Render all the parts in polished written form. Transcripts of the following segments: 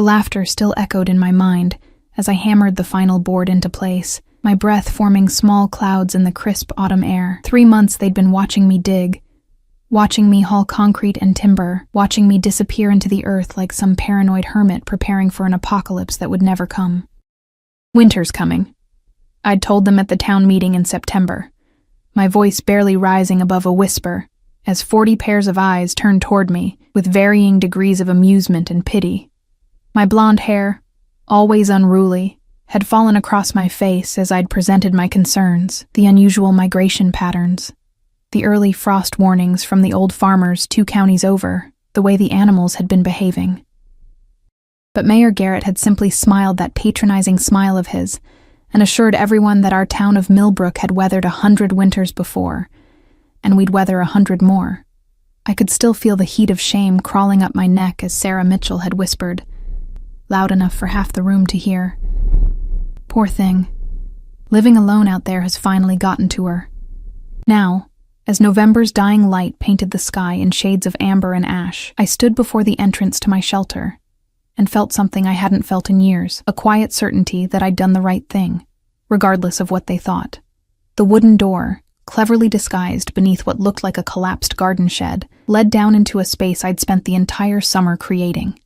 The laughter still echoed in my mind as I hammered the final board into place, my breath forming small clouds in the crisp autumn air. 3 months they'd been watching me dig, watching me haul concrete and timber, watching me disappear into the earth like some paranoid hermit preparing for an apocalypse that would never come. Winter's coming. I'd told them at the town meeting in September, my voice barely rising above a whisper, as 40 pairs of eyes turned toward me with varying degrees of amusement and pity. My blonde hair, always unruly, had fallen across my face as I'd presented my concerns, the unusual migration patterns, the early frost warnings from the old farmers 2 counties over, the way the animals had been behaving. But Mayor Garrett had simply smiled that patronizing smile of his and assured everyone that our town of Millbrook had weathered 100 winters before, and we'd weather 100 more. I could still feel the heat of shame crawling up my neck as Sarah Mitchell had whispered, loud enough for half the room to hear. Poor thing. Living alone out there has finally gotten to her. Now, as November's dying light painted the sky in shades of amber and ash, I stood before the entrance to my shelter and felt something I hadn't felt in years, a quiet certainty that I'd done the right thing, regardless of what they thought. The wooden door, cleverly disguised beneath what looked like a collapsed garden shed, led down into a space I'd spent the entire summer creating.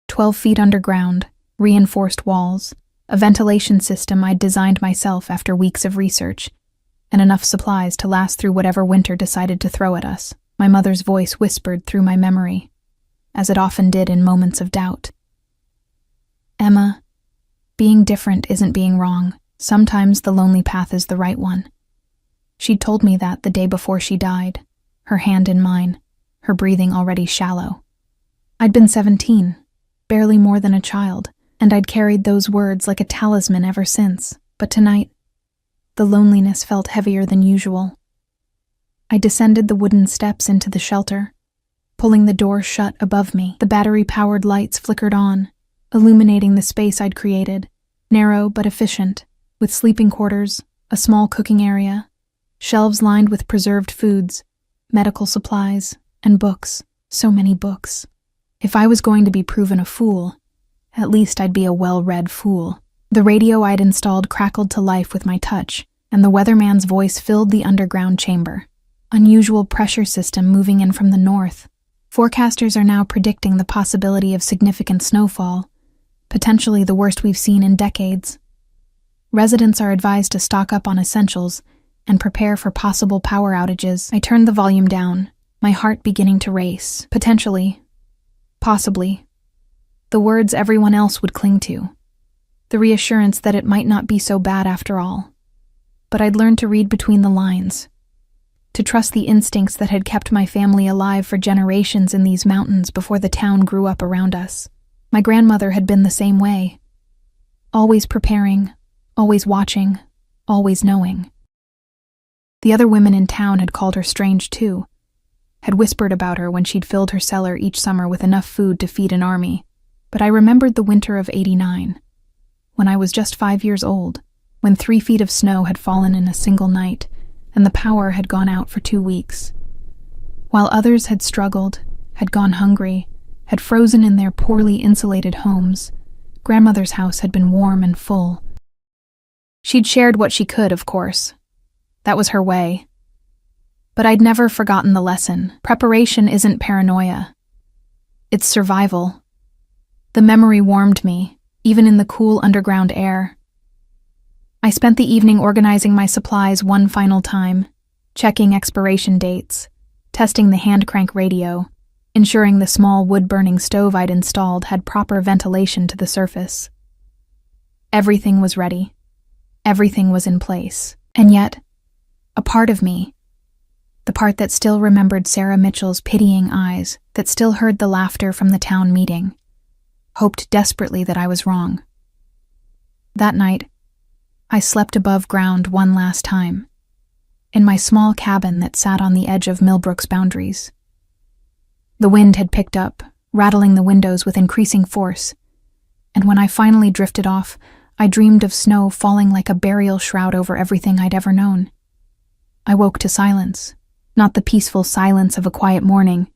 12 feet underground, reinforced walls, a ventilation system I'd designed myself after weeks of research, and enough supplies to last through whatever winter decided to throw at us. My mother's voice whispered through my memory, as it often did in moments of doubt. Emma, being different isn't being wrong. Sometimes the lonely path is the right one. She'd told me that the day before she died, her hand in mine, her breathing already shallow. I'd been 17, barely more than a child, and I'd carried those words like a talisman ever since. But tonight, the loneliness felt heavier than usual. I descended the wooden steps into the shelter, pulling the door shut above me. The battery-powered lights flickered on, illuminating the space I'd created, narrow but efficient, with sleeping quarters, a small cooking area, shelves lined with preserved foods, medical supplies, and books. So many books. If I was going to be proven a fool, at least I'd be a well-read fool. The radio I'd installed crackled to life with my touch, and the weatherman's voice filled the underground chamber. Unusual pressure system moving in from the north. Forecasters are now predicting the possibility of significant snowfall, potentially the worst we've seen in decades. Residents are advised to stock up on essentials and prepare for possible power outages. I turned the volume down, my heart beginning to race. Potentially. Possibly. The words everyone else would cling to. The reassurance that it might not be so bad after all. But I'd learned to read between the lines, to trust the instincts that had kept my family alive for generations in these mountains before the town grew up around us. My grandmother had been the same way. Always preparing, always watching, always knowing. The other women in town had called her strange too, had whispered about her when she'd filled her cellar each summer with enough food to feed an army. But I remembered the winter of '89, when I was just 5 years old, when 3 feet of snow had fallen in a single night, and the power had gone out for 2 weeks. While others had struggled, had gone hungry, had frozen in their poorly insulated homes, Grandmother's house had been warm and full. She'd shared what she could, of course. That was her way. But I'd never forgotten the lesson. Preparation isn't paranoia. It's survival. The memory warmed me, even in the cool underground air. I spent the evening organizing my supplies one final time, checking expiration dates, testing the hand-crank radio, ensuring the small wood-burning stove I'd installed had proper ventilation to the surface. Everything was ready. Everything was in place. And yet, a part of me, the part that still remembered Sarah Mitchell's pitying eyes, that still heard the laughter from the town meeting, hoped desperately that I was wrong. That night, I slept above ground one last time, in my small cabin that sat on the edge of Millbrook's boundaries. The wind had picked up, rattling the windows with increasing force, and when I finally drifted off, I dreamed of snow falling like a burial shroud over everything I'd ever known. I woke to silence, not the peaceful silence of a quiet morning,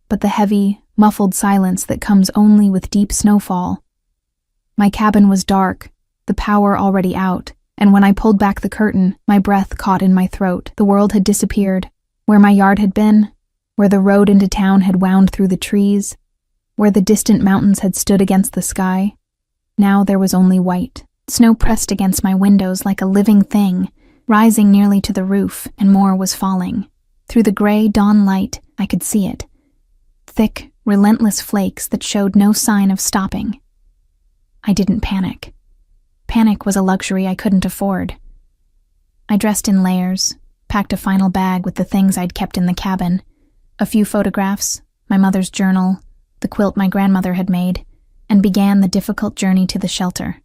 but the heavy, muffled silence that comes only with deep snowfall. My cabin was dark, the power already out, and when I pulled back the curtain, my breath caught in my throat. The world had disappeared. Where my yard had been, where the road into town had wound through the trees, where the distant mountains had stood against the sky, now there was only white. Snow pressed against my windows like a living thing, rising nearly to the roof, and more was falling. Through the gray dawn light, I could see it. Thick, relentless flakes that showed no sign of stopping. I didn't panic. Panic was a luxury I couldn't afford. I dressed in layers, packed a final bag with the things I'd kept in the cabin, a few photographs, my mother's journal, the quilt my grandmother had made, and began the difficult journey to the shelter.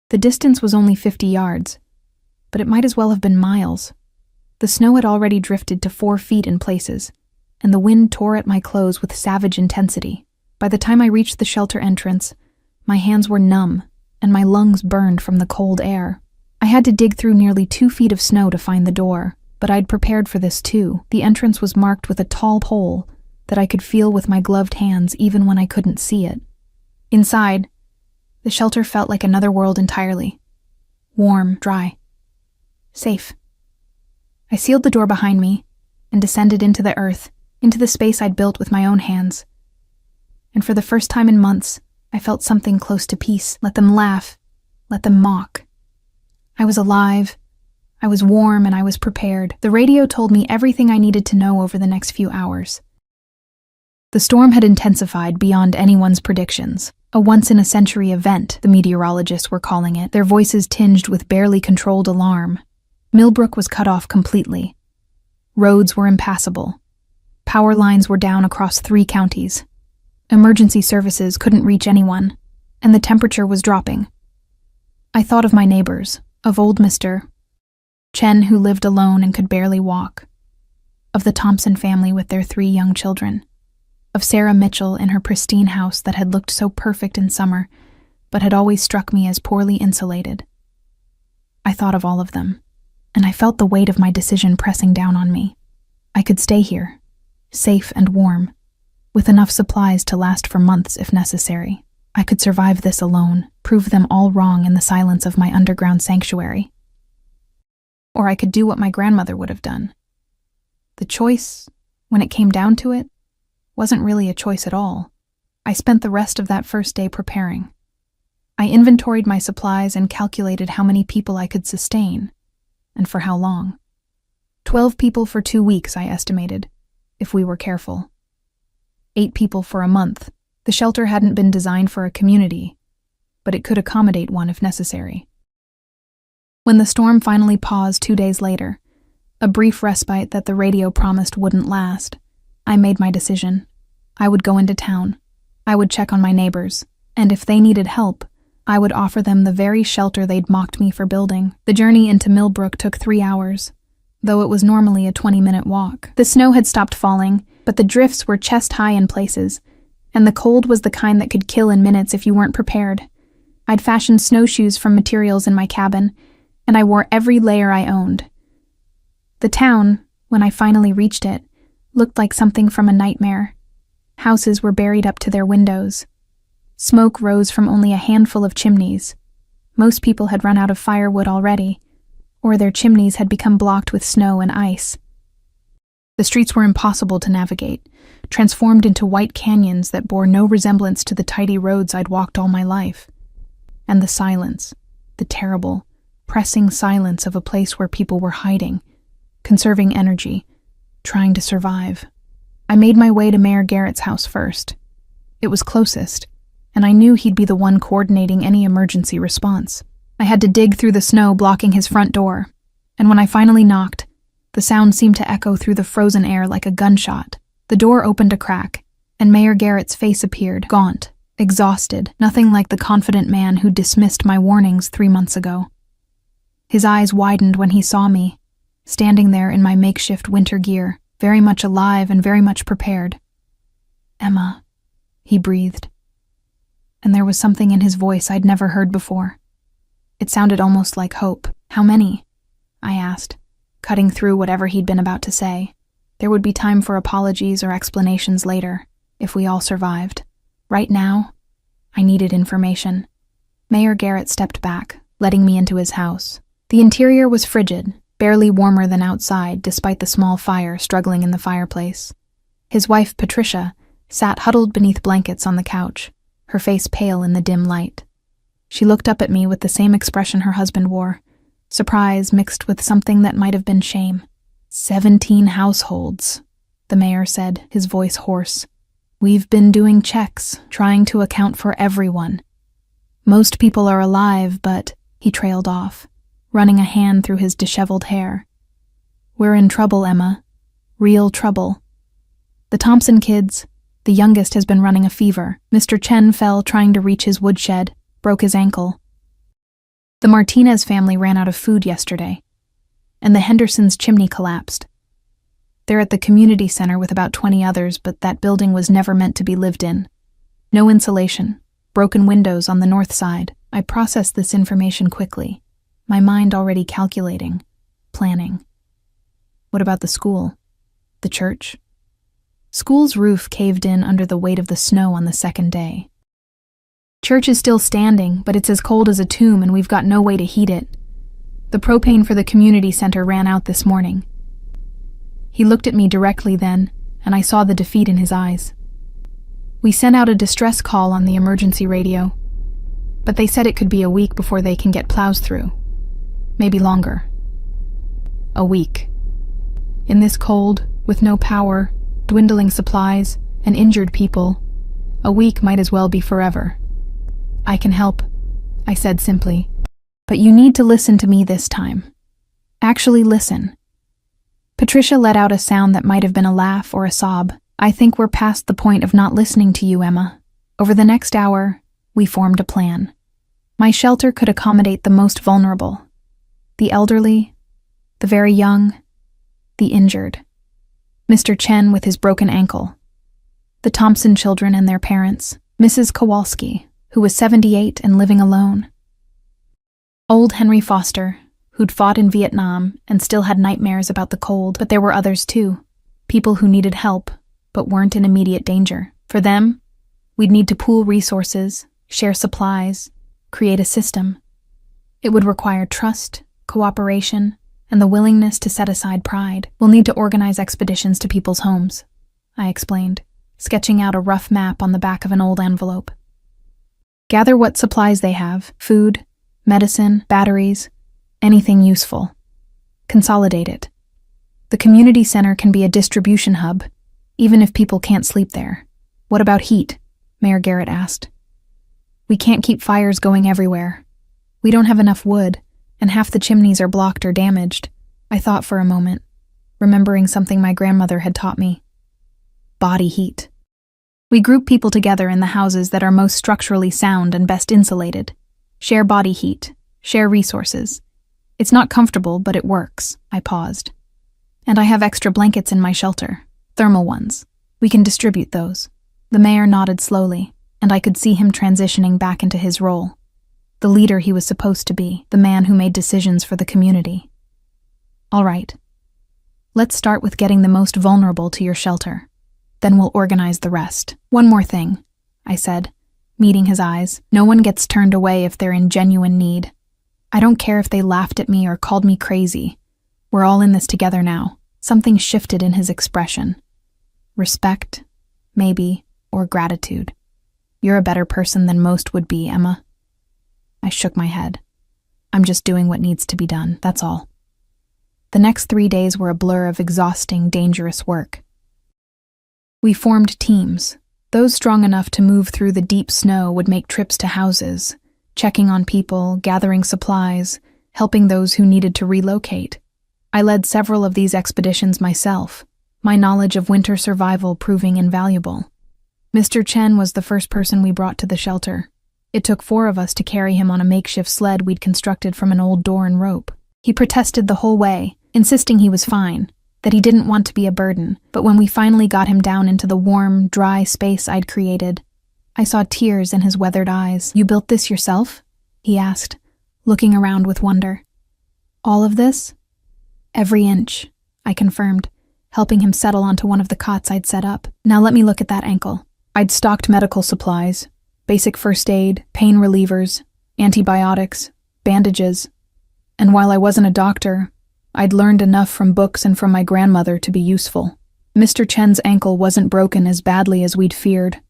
The distance was only 50 yards, but it might as well have been miles. The snow had already drifted to 4 feet in places, and the wind tore at my clothes with savage intensity. By the time I reached the shelter entrance, my hands were numb, and my lungs burned from the cold air. I had to dig through nearly 2 feet of snow to find the door, but I'd prepared for this too. The entrance was marked with a tall pole that I could feel with my gloved hands even when I couldn't see it. Inside, the shelter felt like another world entirely. Warm, dry, safe. I sealed the door behind me and descended into the earth, into the space I'd built with my own hands. And for the first time in months, I felt something close to peace. Let them laugh, let them mock. I was alive, I was warm, and I was prepared. The radio told me everything I needed to know over the next few hours. The storm had intensified beyond anyone's predictions. A once-in-a-century event, the meteorologists were calling it, their voices tinged with barely controlled alarm. Millbrook was cut off completely. Roads were impassable. Power lines were down across 3 counties. Emergency services couldn't reach anyone, and the temperature was dropping. I thought of my neighbors, of old Mr. Chen, who lived alone and could barely walk, of the Thompson family with their 3 young children, of Sarah Mitchell in her pristine house that had looked so perfect in summer, but had always struck me as poorly insulated. I thought of all of them, and I felt the weight of my decision pressing down on me. I could stay here, safe and warm, with enough supplies to last for months if necessary. I could survive this alone, prove them all wrong in the silence of my underground sanctuary. Or I could do what my grandmother would have done. The choice, when it came down to it, wasn't really a choice at all. I spent the rest of that first day preparing. I inventoried my supplies and calculated how many people I could sustain, and for how long. 12 people for 2 weeks, I estimated, if we were careful. 8 people for a month. The shelter hadn't been designed for a community, but it could accommodate one if necessary. When the storm finally paused 2 days later, a brief respite that the radio promised wouldn't last, I made my decision. I would go into town. I would check on my neighbors, and if they needed help, I would offer them the very shelter they'd mocked me for building. The journey into Millbrook took 3 hours, though it was normally a 20-minute walk. The snow had stopped falling, but the drifts were chest-high in places, and the cold was the kind that could kill in minutes if you weren't prepared. I'd fashioned snowshoes from materials in my cabin, and I wore every layer I owned. The town, when I finally reached it, looked like something from a nightmare. Houses were buried up to their windows. Smoke rose from only a handful of chimneys. Most people had run out of firewood already, or their chimneys had become blocked with snow and ice. The streets were impossible to navigate, transformed into white canyons that bore no resemblance to the tidy roads I'd walked all my life. And the silence, the terrible, pressing silence of a place where people were hiding, conserving energy, trying to survive. I made my way to Mayor Garrett's house first. It was closest, and I knew he'd be the one coordinating any emergency response. I had to dig through the snow blocking his front door, and when I finally knocked, the sound seemed to echo through the frozen air like a gunshot. The door opened a crack, and Mayor Garrett's face appeared, gaunt, exhausted, nothing like the confident man who dismissed my warnings 3 months ago. His eyes widened when he saw me, standing there in my makeshift winter gear, very much alive and very much prepared. "Emma," he breathed. And there was something in his voice I'd never heard before. It sounded almost like hope. "How many?" I asked, cutting through whatever he'd been about to say. There would be time for apologies or explanations later. if we all survived. Right now, I needed information. Mayor Garrett stepped back, letting me into his house. The interior was frigid, barely warmer than outside despite the small fire struggling in the fireplace. His wife, Patricia, sat huddled beneath blankets on the couch, her face pale in the dim light. She looked up at me with the same expression her husband wore, surprise mixed with something that might have been shame. 17 households, the mayor said, his voice hoarse. We've been doing checks, trying to account for everyone. Most people are alive, but, he trailed off, running a hand through his disheveled hair. We're in trouble, Emma. Real trouble. The Thompson kids, the youngest, has been running a fever. Mr. Chen fell trying to reach his woodshed, broke his ankle. The Martinez family ran out of food yesterday, and the Hendersons' chimney collapsed. They're at the community center with about 20 others, but that building was never meant to be lived in. No insulation, broken windows on the north side. I processed this information quickly, my mind already calculating, planning. What about the school? The church? School's roof caved in under the weight of the snow on the second day. Church is still standing, but it's as cold as a tomb and we've got no way to heat it. The propane for the community center ran out this morning. He looked at me directly then, and I saw the defeat in his eyes. We sent out a distress call on the emergency radio, but they said it could be a week before they can get plows through. Maybe longer. A week. In this cold, with no power, dwindling supplies, and injured people, a week might as well be forever. I can help, I said simply. But you need to listen to me this time. Actually listen. Patricia let out a sound that might have been a laugh or a sob. I think we're past the point of not listening to you, Emma. Over the next hour, we formed a plan. My shelter could accommodate the most vulnerable. The elderly, the very young, the injured. Mr. Chen with his broken ankle. The Thompson children and their parents. Mrs. Kowalski, who was 78 and living alone. Old Henry Foster, who'd fought in Vietnam and still had nightmares about the cold, but there were others too. People who needed help, but weren't in immediate danger. For them, we'd need to pool resources, share supplies, create a system. It would require trust, cooperation, and the willingness to set aside pride. We'll need to organize expeditions to people's homes, I explained, sketching out a rough map on the back of an old envelope. Gather what supplies they have, food, medicine, batteries, anything useful. Consolidate it. The community center can be a distribution hub, even if people can't sleep there. What about heat? Mayor Garrett asked. We can't keep fires going everywhere. We don't have enough wood, and half the chimneys are blocked or damaged. I thought for a moment, remembering something my grandmother had taught me. Body heat. We group people together in the houses that are most structurally sound and best insulated. Share body heat. Share resources. It's not comfortable, but it works. I paused. And I have extra blankets in my shelter. Thermal ones. We can distribute those. The mayor nodded slowly, and I could see him transitioning back into his role. The leader he was supposed to be, the man who made decisions for the community. All right. Let's start with getting the most vulnerable to your shelter. Then we'll organize the rest. One more thing, I said, meeting his eyes. No one gets turned away if they're in genuine need. I don't care if they laughed at me or called me crazy. We're all in this together now. Something shifted in his expression. Respect, maybe, or gratitude. You're a better person than most would be, Emma. I shook my head. I'm just doing what needs to be done, that's all. The next 3 days were a blur of exhausting, dangerous work. We formed teams. Those strong enough to move through the deep snow would make trips to houses, checking on people, gathering supplies, helping those who needed to relocate. I led several of these expeditions myself, my knowledge of winter survival proving invaluable. Mr. Chen was the first person we brought to the shelter. It took 4 of us to carry him on a makeshift sled we'd constructed from an old door and rope. He protested the whole way, insisting he was fine, that he didn't want to be a burden, but when we finally got him down into the warm, dry space I'd created, I saw tears in his weathered eyes. You built this yourself? He asked, looking around with wonder. All of this? Every inch, I confirmed, helping him settle onto one of the cots I'd set up. Now let me look at that ankle. I'd stocked medical supplies, basic first aid, pain relievers, antibiotics, bandages, and while I wasn't a doctor, I'd learned enough from books and from my grandmother to be useful. Mr. Chen's ankle wasn't broken as badly as we'd feared,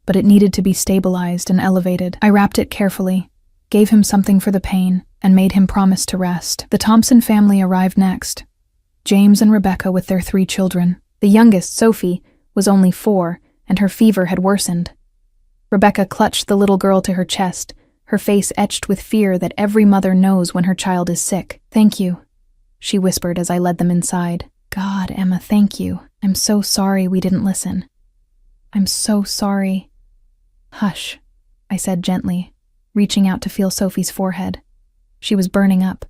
but it needed to be stabilized and elevated. I wrapped it carefully, gave him something for the pain, and made him promise to rest. The Thompson family arrived next. James and Rebecca with their 3 children. The youngest, Sophie, was only 4, and her fever had worsened. Rebecca clutched the little girl to her chest, her face etched with fear that every mother knows when her child is sick. "Thank you," she whispered as I led them inside. "God, Emma, thank you. I'm so sorry we didn't listen. I'm so sorry." "Hush," I said gently, reaching out to feel Sophie's forehead. She was burning up.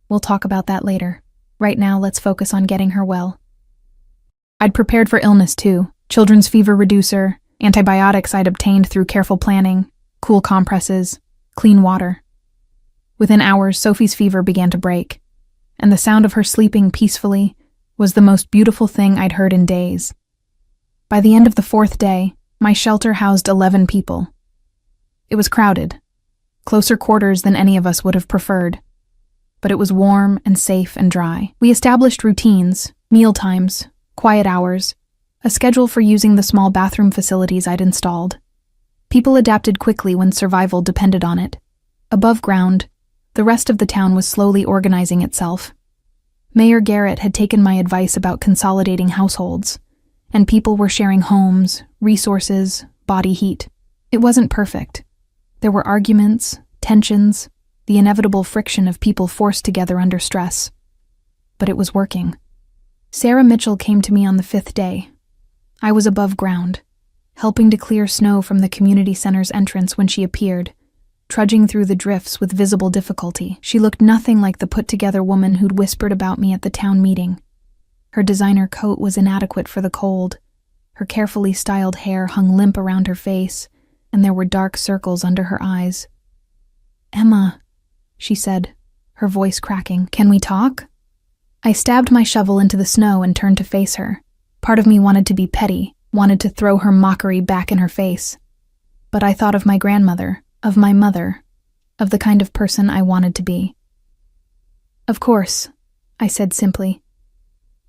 "We'll talk about that later. Right now, let's focus on getting her well." I'd prepared for illness too. Children's fever reducer, antibiotics I'd obtained through careful planning, cool compresses, clean water. Within hours, Sophie's fever began to break, and the sound of her sleeping peacefully was the most beautiful thing I'd heard in days. By the end of the 4th day, my shelter housed 11 people. It was crowded, closer quarters than any of us would have preferred, but it was warm and safe and dry. We established routines, meal times, quiet hours, a schedule for using the small bathroom facilities I'd installed. People adapted quickly when survival depended on it. Above ground, the rest of the town was slowly organizing itself. Mayor Garrett had taken my advice about consolidating households, and people were sharing homes, resources, body heat. It wasn't perfect. There were arguments, tensions, the inevitable friction of people forced together under stress. But it was working. Sarah Mitchell came to me on the 5th day. I was above ground, helping to clear snow from the community center's entrance when she appeared, trudging through the drifts with visible difficulty. She looked nothing like the put-together woman who'd whispered about me at the town meeting. Her designer coat was inadequate for the cold. Her carefully styled hair hung limp around her face, and there were dark circles under her eyes. "Emma," she said, her voice cracking, "can we talk?" I stabbed my shovel into the snow and turned to face her. Part of me wanted to be petty, wanted to throw her mockery back in her face. But I thought of my grandmother, of my mother, of the kind of person I wanted to be. "Of course," I said simply.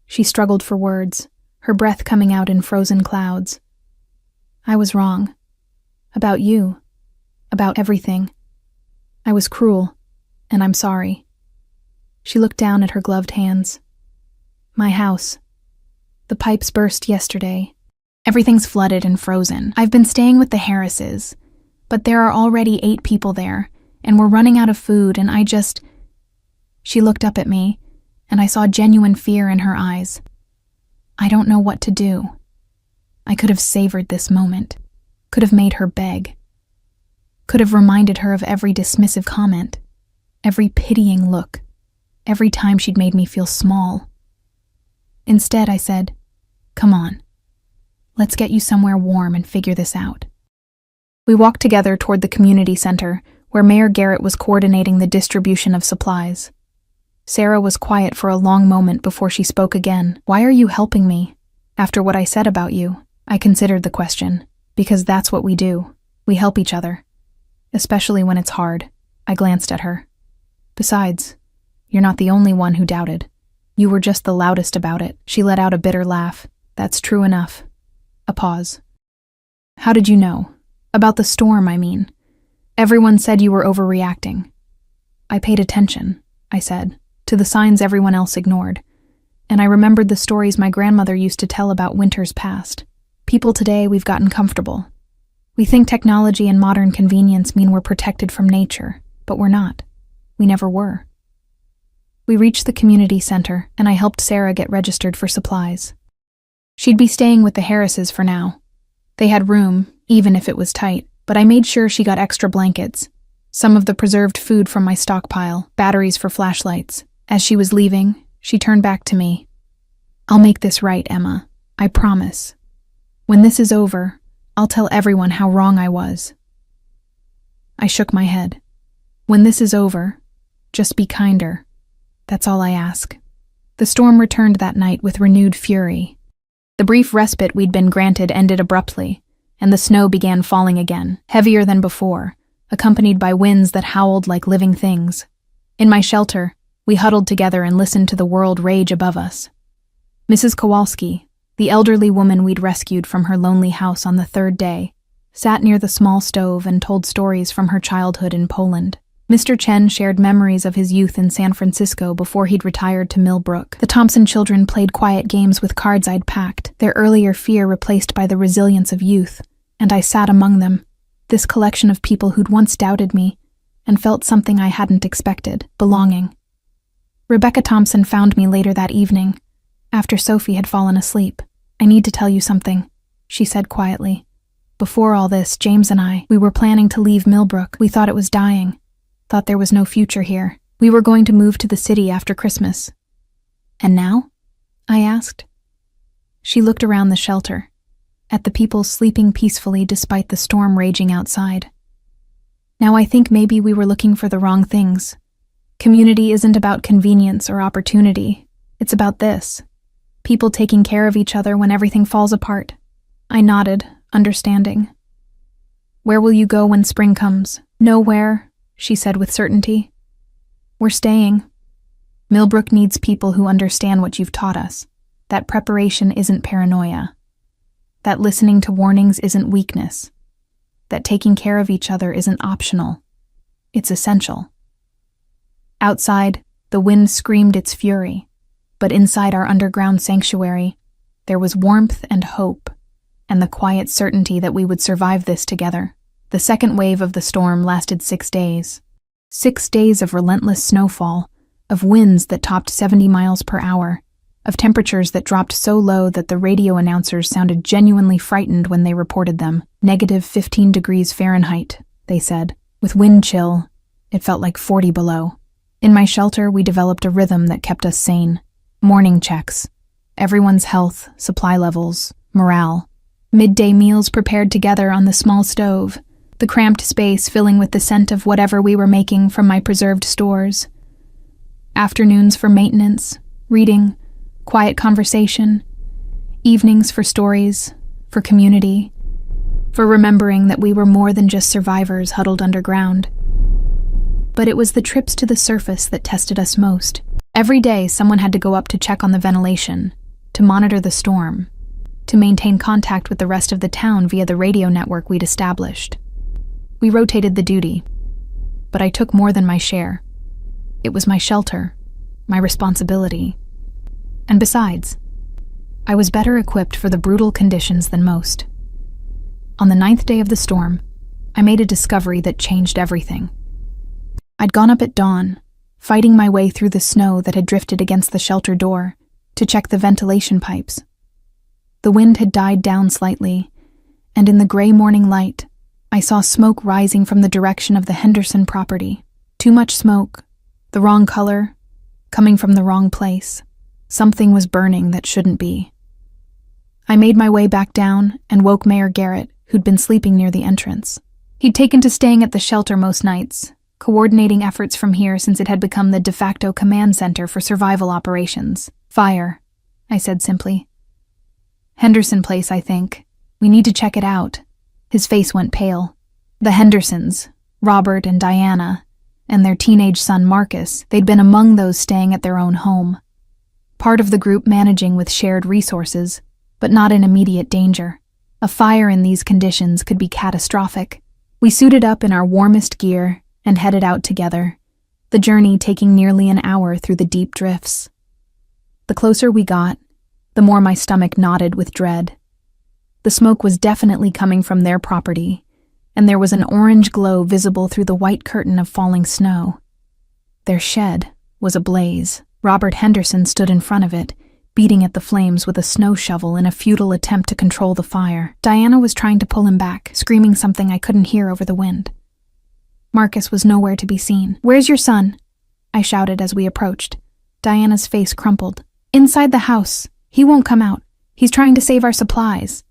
She struggled for words, her breath coming out in frozen clouds. "I was wrong. About you. About everything. I was cruel, and I'm sorry." She looked down at her gloved hands. "My house. The pipes burst yesterday. Everything's flooded and frozen. I've been staying with the Harrises, but there are already 8 people there, and we're running out of food, and I just..." She looked up at me, and I saw genuine fear in her eyes. I don't know what to do. I could have savored this moment, could have made her beg, could have reminded her of every dismissive comment, every pitying look, every time she'd made me feel small. Instead, I said, "Come on. Let's get you somewhere warm and figure this out." We walked together toward the community center, where Mayor Garrett was coordinating the distribution of supplies. Sarah was quiet for a long moment before she spoke again. "Why are you helping me? After what I said about you?" I considered the question. "Because that's what we do. We help each other. Especially when it's hard." I glanced at her. "Besides, you're not the only one who doubted. You were just the loudest about it." She let out a bitter laugh. "That's true enough." A pause. "How did you know? About the storm, I mean. Everyone said you were overreacting." "I paid attention," I said, "to the signs everyone else ignored. And I remembered the stories my grandmother used to tell about winters past. People today, we've gotten comfortable. We think technology and modern convenience mean we're protected from nature, but we're not. We never were." We reached the community center, and I helped Sarah get registered for supplies. She'd be staying with the Harrises for now. They had room, even if it was tight, but I made sure she got extra blankets, some of the preserved food from my stockpile, batteries for flashlights. As she was leaving, she turned back to me. "I'll make this right, Emma. I promise. When this is over, I'll tell everyone how wrong I was." I shook my head. "When this is over, just be kinder. That's all I ask." The storm returned that night with renewed fury. The brief respite we'd been granted ended abruptly, and the snow began falling again, heavier than before, accompanied by winds that howled like living things. In my shelter, we huddled together and listened to the world rage above us. Mrs. Kowalski, the elderly woman we'd rescued from her lonely house on the third day, sat near the small stove and told stories from her childhood in Poland. Mr. Chen shared memories of his youth in San Francisco before he'd retired to Millbrook. The Thompson children played quiet games with cards I'd packed, their earlier fear replaced by the resilience of youth, and I sat among them, this collection of people who'd once doubted me and felt something I hadn't expected, belonging. Rebecca Thompson found me later that evening, after Sophie had fallen asleep. "I need to tell you something," she said quietly. "Before all this, James and we were planning to leave Millbrook. We thought it was dying. Thought there was no future here. We were going to move to the city after Christmas." "And now?" I asked. She looked around the shelter, at the people sleeping peacefully despite the storm raging outside. "Now I think maybe we were looking for the wrong things. Community isn't about convenience or opportunity. It's about this. People taking care of each other when everything falls apart." I nodded, understanding. "Where will you go when spring comes?" "Nowhere," she said with certainty. "We're staying. Millbrook needs people who understand what you've taught us, that preparation isn't paranoia, that listening to warnings isn't weakness, that taking care of each other isn't optional. It's essential." Outside, the wind screamed its fury, but inside our underground sanctuary, there was warmth and hope, and the quiet certainty that we would survive this together. The second wave of the storm lasted 6 days. 6 days of relentless snowfall, of winds that topped 70 miles per hour, of temperatures that dropped so low that the radio announcers sounded genuinely frightened when they reported them. -15 degrees Fahrenheit, they said. With wind chill, it felt like 40 below. In my shelter, we developed a rhythm that kept us sane. Morning checks, everyone's health, supply levels, morale. Midday meals prepared together on the small stove, the cramped space filling with the scent of whatever we were making from my preserved stores. Afternoons for maintenance, reading, quiet conversation. Evenings for stories, for community, for remembering that we were more than just survivors huddled underground. But it was the trips to the surface that tested us most. Every day, someone had to go up to check on the ventilation, to monitor the storm, to maintain contact with the rest of the town via the radio network we'd established. We rotated the duty, but I took more than my share. It was my shelter, my responsibility. And besides, I was better equipped for the brutal conditions than most. On the 9th day of the storm, I made a discovery that changed everything. I'd gone up at dawn, fighting my way through the snow that had drifted against the shelter door, to check the ventilation pipes. The wind had died down slightly, and in the gray morning light, I saw smoke rising from the direction of the Henderson property. Too much smoke, the wrong color, coming from the wrong place. Something was burning that shouldn't be. I made my way back down and woke Mayor Garrett, who'd been sleeping near the entrance. He'd taken to staying at the shelter most nights, coordinating efforts from here since it had become the de facto command center for survival operations. "Fire," I said simply. "Henderson Place, I think. We need to check it out." His face went pale. The Hendersons, Robert and Diana, and their teenage son Marcus, they'd been among those staying at their own home. Part of the group managing with shared resources, but not in immediate danger. A fire in these conditions could be catastrophic. We suited up in our warmest gear and headed out together, the journey taking nearly an hour through the deep drifts. The closer we got, the more my stomach knotted with dread. The smoke was definitely coming from their property, and there was an orange glow visible through the white curtain of falling snow. Their shed was ablaze. Robert Henderson stood in front of it, beating at the flames with a snow shovel in a futile attempt to control the fire. Diana was trying to pull him back, screaming something I couldn't hear over the wind. Marcus was nowhere to be seen. "Where's your son?" I shouted as we approached. Diana's face crumpled. "Inside the house. He won't come out. He's trying to save our supplies."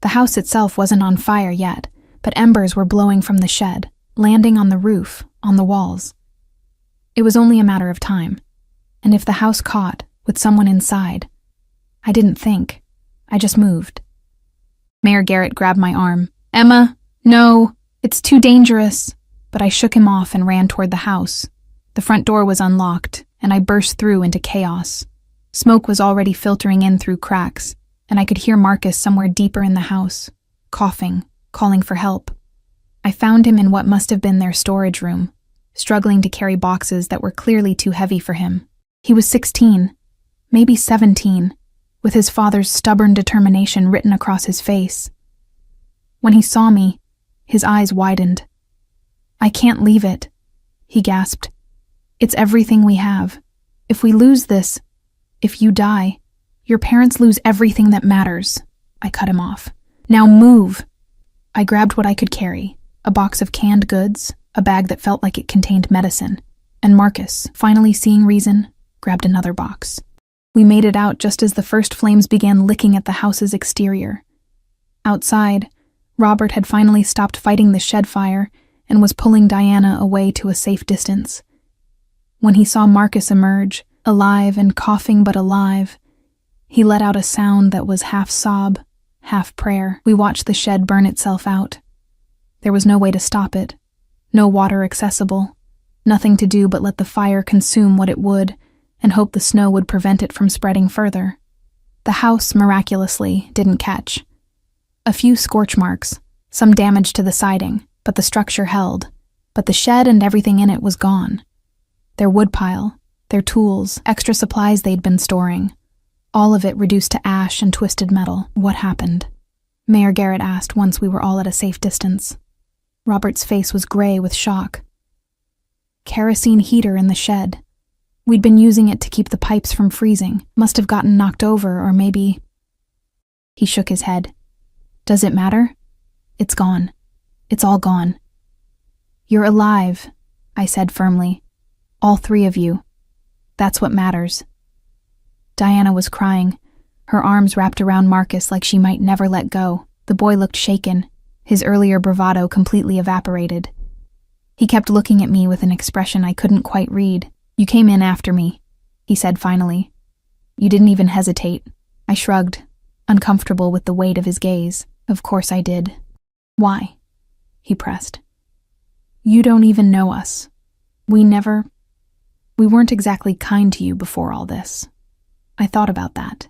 The house itself wasn't on fire yet, but embers were blowing from the shed, landing on the roof, on the walls. It was only a matter of time, and if the house caught, with someone inside. I didn't think. I just moved. Mayor Garrett grabbed my arm. "Emma, no, it's too dangerous." But I shook him off and ran toward the house. The front door was unlocked, and I burst through into chaos. Smoke was already filtering in through cracks, and I could hear Marcus somewhere deeper in the house, coughing, calling for help. I found him in what must have been their storage room, struggling to carry boxes that were clearly too heavy for him. He was 16, maybe 17, with his father's stubborn determination written across his face. When he saw me, his eyes widened. "I can't leave it," he gasped. "It's everything we have. If we lose this, if you die, your parents lose everything that matters." I cut him off. "Now move!" I grabbed what I could carry, a box of canned goods, a bag that felt like it contained medicine, and Marcus, finally seeing reason, grabbed another box. We made it out just as the first flames began licking at the house's exterior. Outside, Robert had finally stopped fighting the shed fire and was pulling Diana away to a safe distance. When he saw Marcus emerge, alive and coughing but alive, he let out a sound that was half sob, half prayer. We watched the shed burn itself out. There was no way to stop it, no water accessible, nothing to do but let the fire consume what it would and hope the snow would prevent it from spreading further. The house, miraculously, didn't catch. A few scorch marks, some damage to the siding, but the structure held. But the shed and everything in it was gone. Their woodpile, their tools, extra supplies they'd been storing, all of it reduced to ash and twisted metal. "What happened?" Mayor Garrett asked once we were all at a safe distance. Robert's face was gray with shock. "Kerosene heater in the shed. We'd been using it to keep the pipes from freezing. Must have gotten knocked over, or maybe..." He shook his head. "Does it matter? It's gone. It's all gone." "You're alive," I said firmly. "All three of you. That's what matters." Diana was crying, her arms wrapped around Marcus like she might never let go. The boy looked shaken, his earlier bravado completely evaporated. He kept looking at me with an expression I couldn't quite read. "You came in after me," he said finally. "You didn't even hesitate." I shrugged, uncomfortable with the weight of his gaze. "Of course I did." "Why?" he pressed. "You don't even know us. We weren't exactly kind to you before all this." I thought about that.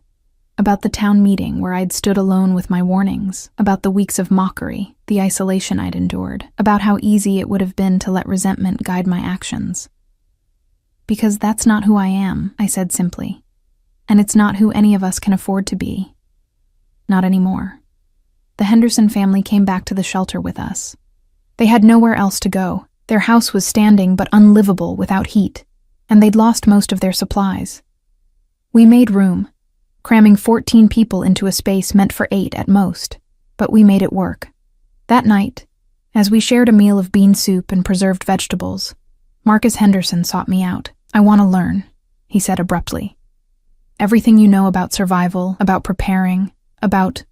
About the town meeting where I'd stood alone with my warnings, about the weeks of mockery, the isolation I'd endured, about how easy it would have been to let resentment guide my actions. "Because that's not who I am," I said simply. "And it's not who any of us can afford to be. Not anymore." The Henderson family came back to the shelter with us. They had nowhere else to go. Their house was standing but unlivable without heat, and they'd lost most of their supplies. We made room, cramming 14 people into a space meant for 8 at most, but we made it work. That night, as we shared a meal of bean soup and preserved vegetables, Marcus Henderson sought me out. "I want to learn," he said abruptly. "Everything you know about survival, about preparing, about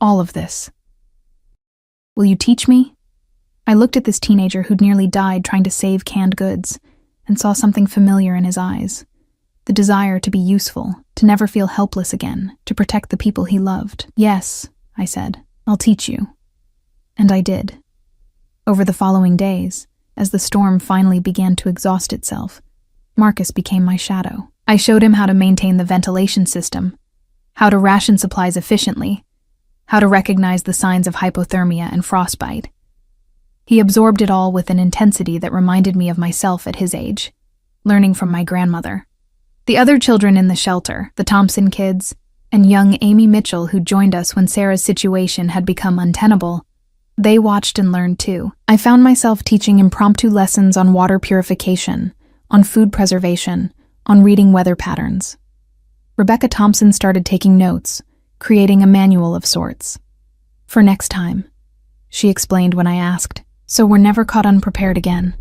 all of this. Will you teach me?" I looked at this teenager who'd nearly died trying to save canned goods and saw something familiar in his eyes. The desire to be useful, to never feel helpless again, to protect the people he loved. "Yes," I said, "I'll teach you." And I did. Over the following days, as the storm finally began to exhaust itself, Marcus became my shadow. I showed him how to maintain the ventilation system, how to ration supplies efficiently, how to recognize the signs of hypothermia and frostbite. He absorbed it all with an intensity that reminded me of myself at his age, learning from my grandmother. The other children in the shelter, the Thompson kids, and young Amy Mitchell, who joined us when Sarah's situation had become untenable, they watched and learned too. I found myself teaching impromptu lessons on water purification, on food preservation, on reading weather patterns. Rebecca Thompson started taking notes, creating a manual of sorts. "For next time," she explained when I asked, "so we're never caught unprepared again."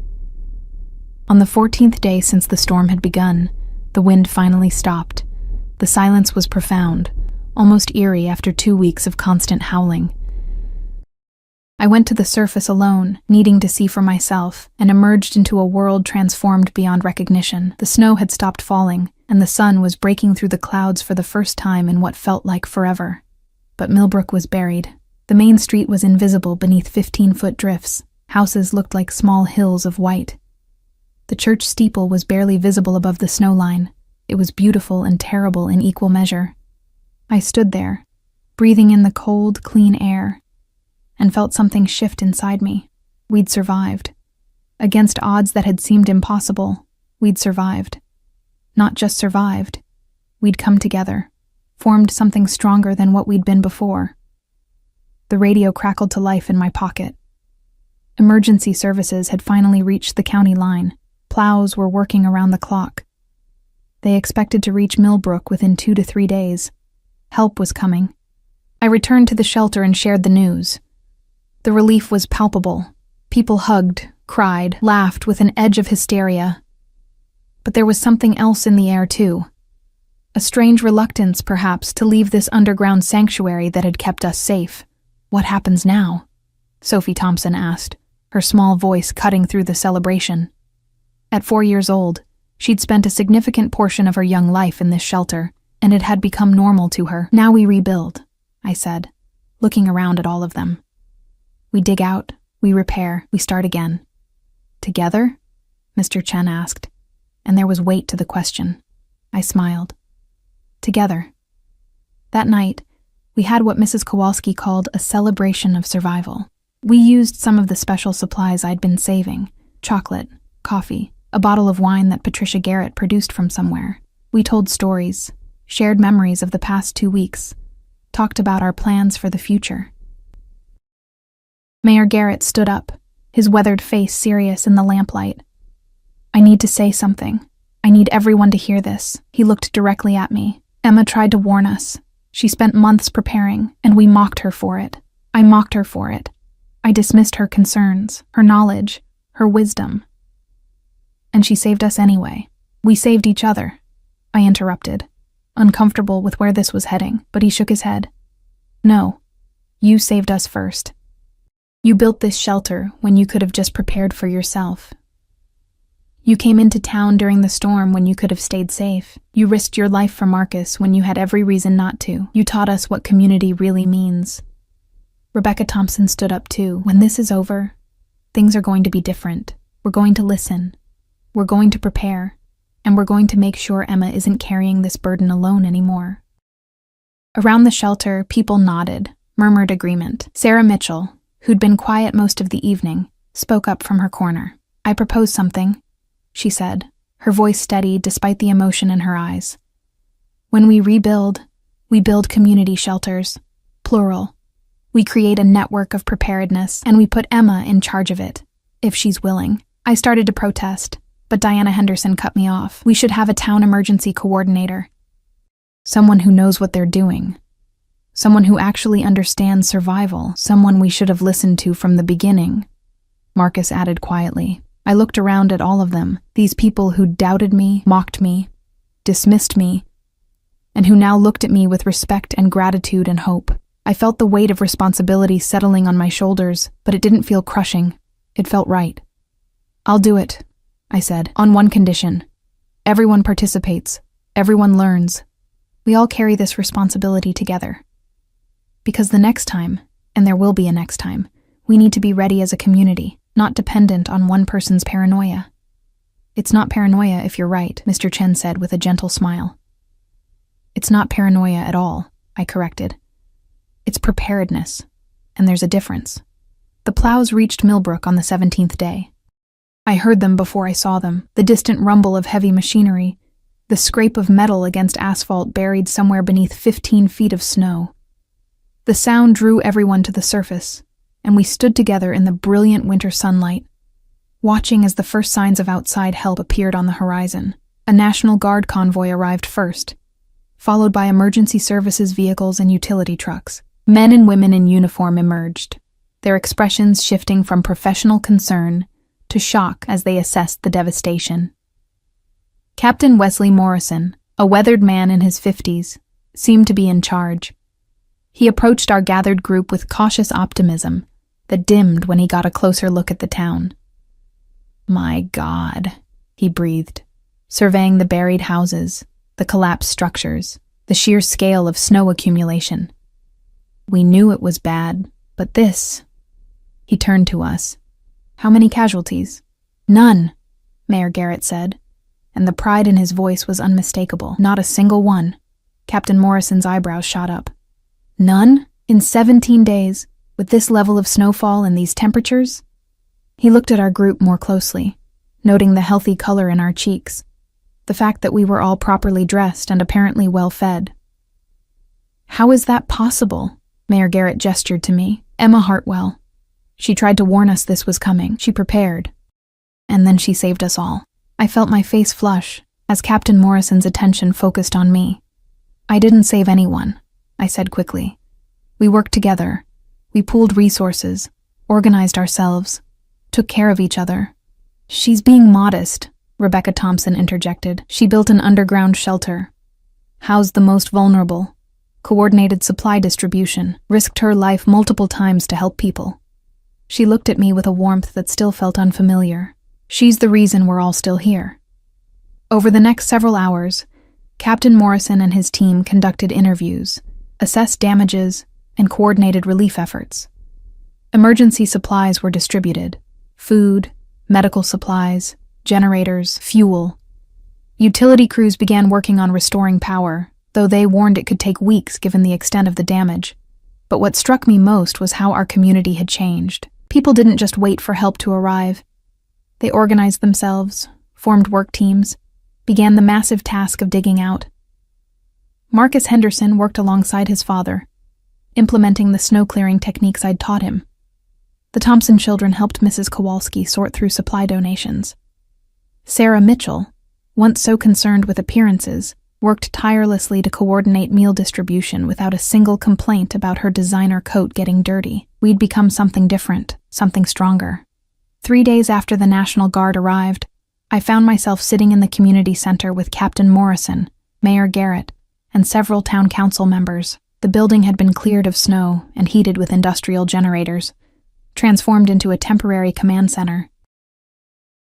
On the 14th day since the storm had begun, the wind finally stopped. The silence was profound, almost eerie after 2 weeks of constant howling. I went to the surface alone, needing to see for myself, and emerged into a world transformed beyond recognition. The snow had stopped falling, and the sun was breaking through the clouds for the first time in what felt like forever. But Millbrook was buried. The main street was invisible beneath 15-foot drifts. Houses looked like small hills of white. The church steeple was barely visible above the snow line. It was beautiful and terrible in equal measure. I stood there, breathing in the cold, clean air, and felt something shift inside me. We'd survived. Against odds that had seemed impossible, we'd survived. Not just survived. We'd come together, formed something stronger than what we'd been before. The radio crackled to life in my pocket. Emergency services had finally reached the county line. Plows were working around the clock. They expected to reach Millbrook within 2 to 3 days. Help was coming. I returned to the shelter and shared the news. The relief was palpable. People hugged, cried, laughed with an edge of hysteria. But there was something else in the air, too. A strange reluctance, perhaps, to leave this underground sanctuary that had kept us safe. "What happens now?" Sophie Thompson asked, her small voice cutting through the celebration. At 4 years old, she'd spent a significant portion of her young life in this shelter, and it had become normal to her. "Now we rebuild," I said, looking around at all of them. "We dig out, we repair, we start again." "Together?" Mr. Chen asked, and there was weight to the question. I smiled. "Together." That night, we had what Mrs. Kowalski called a celebration of survival. We used some of the special supplies I'd been saving: chocolate, coffee, a bottle of wine that Patricia Garrett produced from somewhere. We told stories, shared memories of the past 2 weeks, talked about our plans for the future. Mayor Garrett stood up, his weathered face serious in the lamplight. "I need to say something. I need everyone to hear this." He looked directly at me. "Emma tried to warn us. She spent months preparing, and we mocked her for it. I mocked her for it. I dismissed her concerns, her knowledge, her wisdom. And she saved us anyway. We saved each other," I interrupted, uncomfortable with where this was heading, but he shook his head. "No, you saved us first. You built this shelter when you could have just prepared for yourself. You came into town during the storm when you could have stayed safe. You risked your life for Marcus when you had every reason not to. You taught us what community really means." Rebecca Thompson stood up too. "When this is over, things are going to be different. We're going to listen. We're going to prepare. And we're going to make sure Emma isn't carrying this burden alone anymore." Around the shelter, people nodded, murmured agreement. Sarah Mitchell, who'd been quiet most of the evening, spoke up from her corner. "I propose something," she said, her voice steady despite the emotion in her eyes. "When we rebuild, we build community shelters, plural. We create a network of preparedness, and we put Emma in charge of it, if she's willing." I started to protest, but Diana Henderson cut me off. "We should have a town emergency coordinator. Someone who knows what they're doing. Someone who actually understands survival. Someone we should have listened to from the beginning," Marcus added quietly. I looked around at all of them, these people who doubted me, mocked me, dismissed me, and who now looked at me with respect and gratitude and hope. I felt the weight of responsibility settling on my shoulders, but it didn't feel crushing. It felt right. "I'll do it," I said, "on one condition. Everyone participates. Everyone learns. We all carry this responsibility together. Because the next time, and there will be a next time, we need to be ready as a community, not dependent on one person's paranoia." "It's not paranoia if you're right," Mr. Chen said with a gentle smile. "It's not paranoia at all," I corrected. "It's preparedness, and there's a difference." The plows reached Millbrook on the 17th day. I heard them before I saw them, the distant rumble of heavy machinery, the scrape of metal against asphalt buried somewhere beneath 15 feet of snow. The sound drew everyone to the surface, and we stood together in the brilliant winter sunlight, watching as the first signs of outside help appeared on the horizon. A National Guard convoy arrived first, followed by emergency services vehicles and utility trucks. Men and women in uniform emerged, their expressions shifting from professional concern to shock as they assessed the devastation. Captain Wesley Morrison, a weathered man in his 50s, seemed to be in charge. He approached our gathered group with cautious optimism that dimmed when he got a closer look at the town. "My God," he breathed, surveying the buried houses, the collapsed structures, the sheer scale of snow accumulation. We knew it was bad, but this... He turned to us. How many casualties? None, Mayor Garrett said, and the pride in his voice was unmistakable. Not a single one. Captain Morrison's eyebrows shot up. None? In 17 days, with this level of snowfall and these temperatures? He looked at our group more closely, noting the healthy color in our cheeks, the fact that we were all properly dressed and apparently well fed. How is that possible? Mayor Garrett gestured to me. Emma Hartwell. She tried to warn us this was coming. She prepared. And then she saved us all. I felt my face flush as Captain Morrison's attention focused on me. I didn't save anyone, I said quickly. We worked together. We pooled resources, organized ourselves, took care of each other. She's being modest, Rebecca Thompson interjected. She built an underground shelter, housed the most vulnerable, coordinated supply distribution, risked her life multiple times to help people. She looked at me with a warmth that still felt unfamiliar. She's the reason we're all still here. Over the next several hours, Captain Morrison and his team conducted interviews, assessed damages, and coordinated relief efforts. Emergency supplies were distributed: food, medical supplies, generators, fuel. Utility crews began working on restoring power, though they warned it could take weeks given the extent of the damage. But what struck me most was how our community had changed. People didn't just wait for help to arrive. They organized themselves, formed work teams, began the massive task of digging out. Marcus Henderson worked alongside his father, implementing the snow-clearing techniques I'd taught him. The Thompson children helped Mrs. Kowalski sort through supply donations. Sarah Mitchell, once so concerned with appearances, worked tirelessly to coordinate meal distribution without a single complaint about her designer coat getting dirty. We'd become something different, something stronger. 3 days after the National Guard arrived, I found myself sitting in the community center with Captain Morrison, Mayor Garrett, and several town council members. The building had been cleared of snow and heated with industrial generators, transformed into a temporary command center.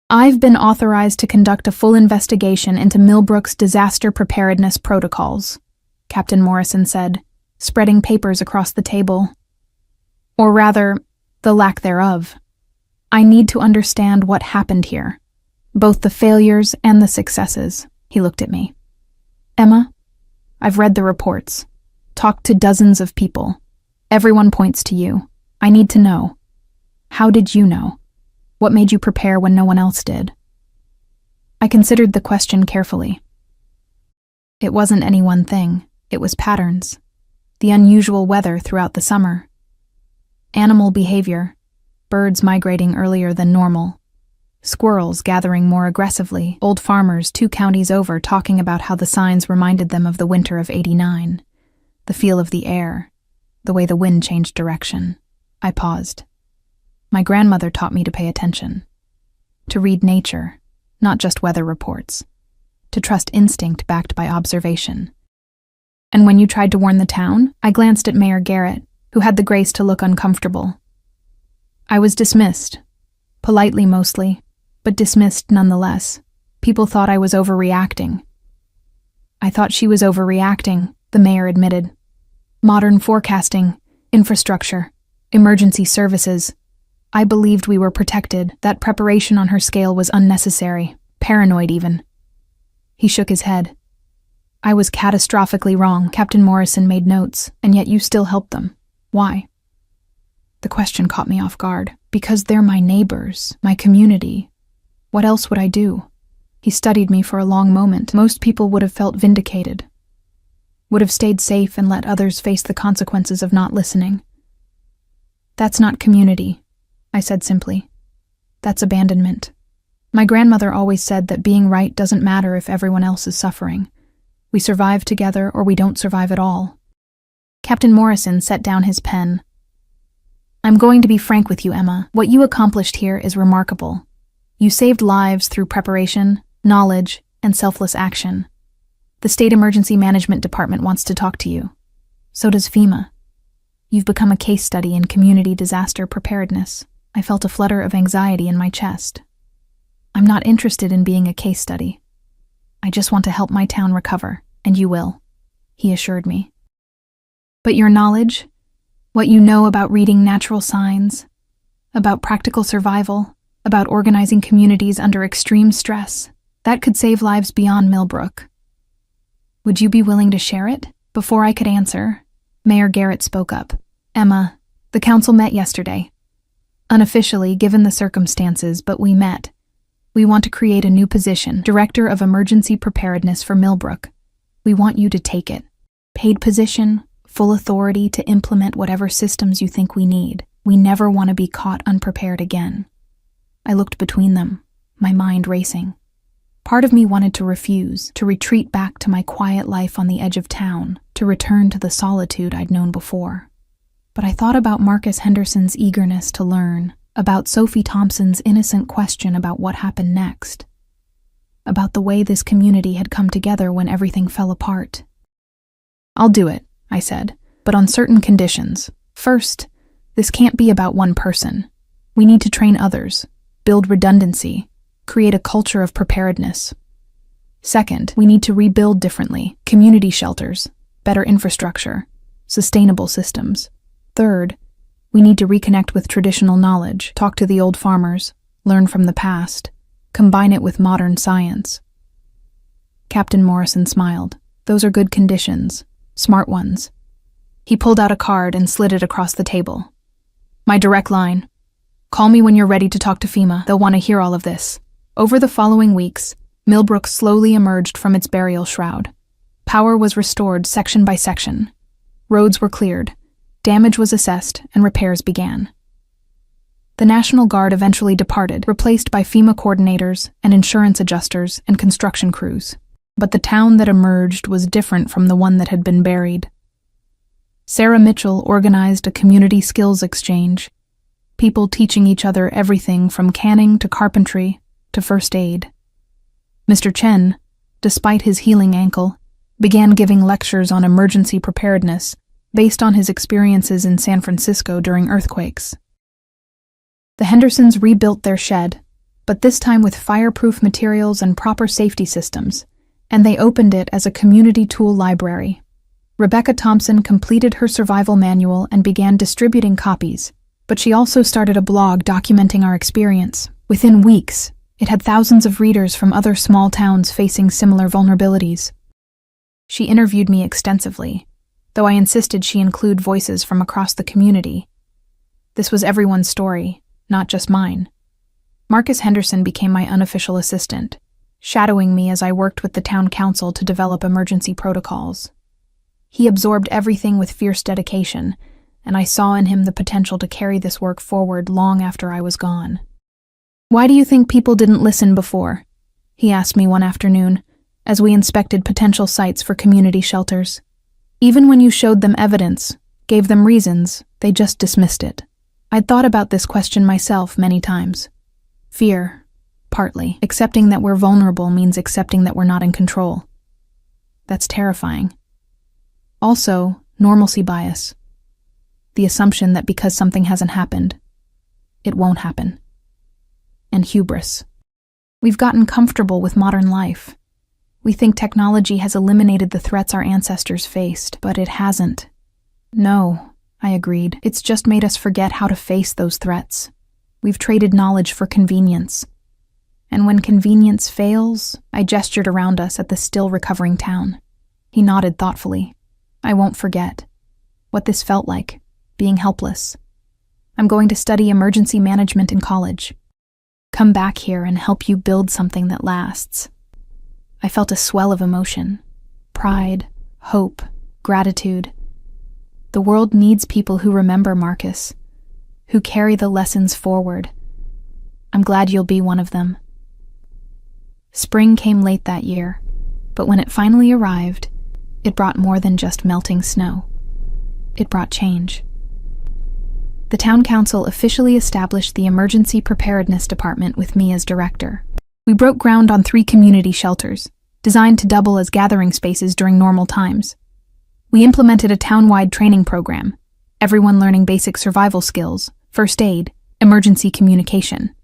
I've been authorized to conduct a full investigation into Millbrook's disaster preparedness protocols, Captain Morrison said, spreading papers across the table. Or rather, the lack thereof. I need to understand what happened here, both the failures and the successes. He looked at me. Emma, I've read the reports, talked to dozens of people. Everyone points to you. I need to know. How did you know? What made you prepare when no one else did? I considered the question carefully. It wasn't any one thing. It was patterns. The unusual weather throughout the summer. Animal behavior. Birds migrating earlier than normal. Squirrels gathering more aggressively. Old farmers 2 counties over talking about how the signs reminded them of the winter of '89. The feel of the air. The way the wind changed direction. I paused. My grandmother taught me to pay attention. To read nature, not just weather reports. To trust instinct backed by observation. And when you tried to warn the town, I glanced at Mayor Garrett, who had the grace to look uncomfortable. I was dismissed. Politely mostly, but dismissed nonetheless. People thought I was overreacting. I thought she was overreacting, the mayor admitted. Modern forecasting, infrastructure, emergency services. I believed we were protected, that preparation on her scale was unnecessary, paranoid even. He shook his head. I was catastrophically wrong. Captain Morrison made notes, and yet you still helped them. Why? The question caught me off guard. Because they're my neighbors, my community. What else would I do? He studied me for a long moment. Most people would have felt vindicated. Would have stayed safe and let others face the consequences of not listening. That's not community, I said simply. That's abandonment. My grandmother always said that being right doesn't matter if everyone else is suffering. We survive together or we don't survive at all. Captain Morrison set down his pen. I'm going to be frank with you, Emma. What you accomplished here is remarkable. You saved lives through preparation, knowledge, and selfless action. The State Emergency Management Department wants to talk to you. So does FEMA. You've become a case study in community disaster preparedness. I felt a flutter of anxiety in my chest. I'm not interested in being a case study. I just want to help my town recover, and you will," he assured me. "But your knowledge, what you know about reading natural signs, about practical survival, about organizing communities under extreme stress, that could save lives beyond Millbrook. Would you be willing to share it?" Before I could answer, Mayor Garrett spoke up. "Emma, the council met yesterday. Unofficially, given the circumstances, but we met. We want to create a new position, Director of Emergency Preparedness for Millbrook. We want you to take it. Paid position, full authority to implement whatever systems you think we need. We never want to be caught unprepared again." I looked between them, my mind racing. Part of me wanted to refuse, to retreat back to my quiet life on the edge of town, to return to the solitude I'd known before. But I thought about Marcus Henderson's eagerness to learn, about Sophie Thompson's innocent question about what happened next, about the way this community had come together when everything fell apart. "I'll do it," I said, "but on certain conditions. First, this can't be about one person. We need to train others, build redundancy, create a culture of preparedness. Second, we need to rebuild differently, community shelters, better infrastructure, sustainable systems. Third, we need to reconnect with traditional knowledge, talk to the old farmers, learn from the past, combine it with modern science." Captain Morrison smiled. "Those are good conditions, smart ones." He pulled out a card and slid it across the table. "My direct line. Call me when you're ready to talk to FEMA. They'll want to hear all of this." Over the following weeks, Millbrook slowly emerged from its burial shroud. Power was restored section by section. Roads were cleared. Damage was assessed, and repairs began. The National Guard eventually departed, replaced by FEMA coordinators and insurance adjusters and construction crews. But the town that emerged was different from the one that had been buried. Sarah Mitchell organized a community skills exchange, people teaching each other everything from canning to carpentry to first aid. Mr. Chen, despite his healing ankle, began giving lectures on emergency preparedness based on his experiences in San Francisco during earthquakes. The Hendersons rebuilt their shed, but this time with fireproof materials and proper safety systems, and they opened it as a community tool library. Rebecca Thompson completed her survival manual and began distributing copies, but she also started a blog documenting our experience. Within weeks, it had thousands of readers from other small towns facing similar vulnerabilities. She interviewed me extensively, though I insisted she include voices from across the community. This was everyone's story, not just mine. Marcus Henderson became my unofficial assistant, shadowing me as I worked with the town council to develop emergency protocols. He absorbed everything with fierce dedication, and I saw in him the potential to carry this work forward long after I was gone. "Why do you think people didn't listen before?" he asked me one afternoon, as we inspected potential sites for community shelters. "Even when you showed them evidence, gave them reasons, they just dismissed it." I'd thought about this question myself many times. Fear, partly. Accepting that we're vulnerable means accepting that we're not in control. That's terrifying. Also, normalcy bias. The assumption that because something hasn't happened, it won't happen. And hubris. We've gotten comfortable with modern life. We think technology has eliminated the threats our ancestors faced, but it hasn't. No, I agreed. It's just made us forget how to face those threats. We've traded knowledge for convenience. And when convenience fails, I gestured around us at the still recovering town. He nodded thoughtfully. "I won't forget what this felt like, being helpless. I'm going to study emergency management in college. Come back here and help you build something that lasts." I felt a swell of emotion. Pride, hope, gratitude. The world needs people who remember Marcus, who carry the lessons forward. I'm glad you'll be one of them. Spring came late that year, but when it finally arrived, it brought more than just melting snow. It brought change. The town council officially established the Emergency Preparedness Department with me as director. We broke ground on 3 community shelters, designed to double as gathering spaces during normal times. We implemented a town-wide training program, everyone learning basic survival skills, first aid, emergency communication.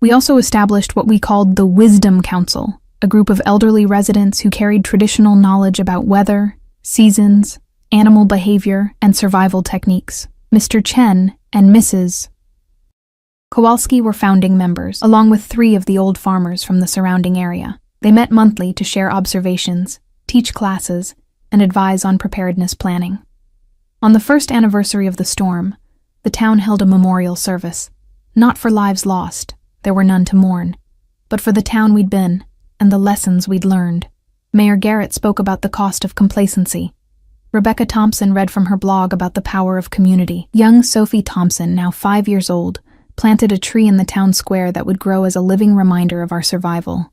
We also established what we called the Wisdom Council, a group of elderly residents who carried traditional knowledge about weather, seasons, animal behavior, and survival techniques. Mr. Chen and Mrs. Kowalski were founding members, along with 3 of the old farmers from the surrounding area. They met monthly to share observations, teach classes, and advise on preparedness planning. On the first anniversary of the storm, the town held a memorial service, not for lives lost, there were none to mourn, but for the town we'd been and the lessons we'd learned. Mayor Garrett spoke about the cost of complacency. Rebecca Thompson read from her blog about the power of community. Young Sophie Thompson, now 5 years old, planted a tree in the town square that would grow as a living reminder of our survival.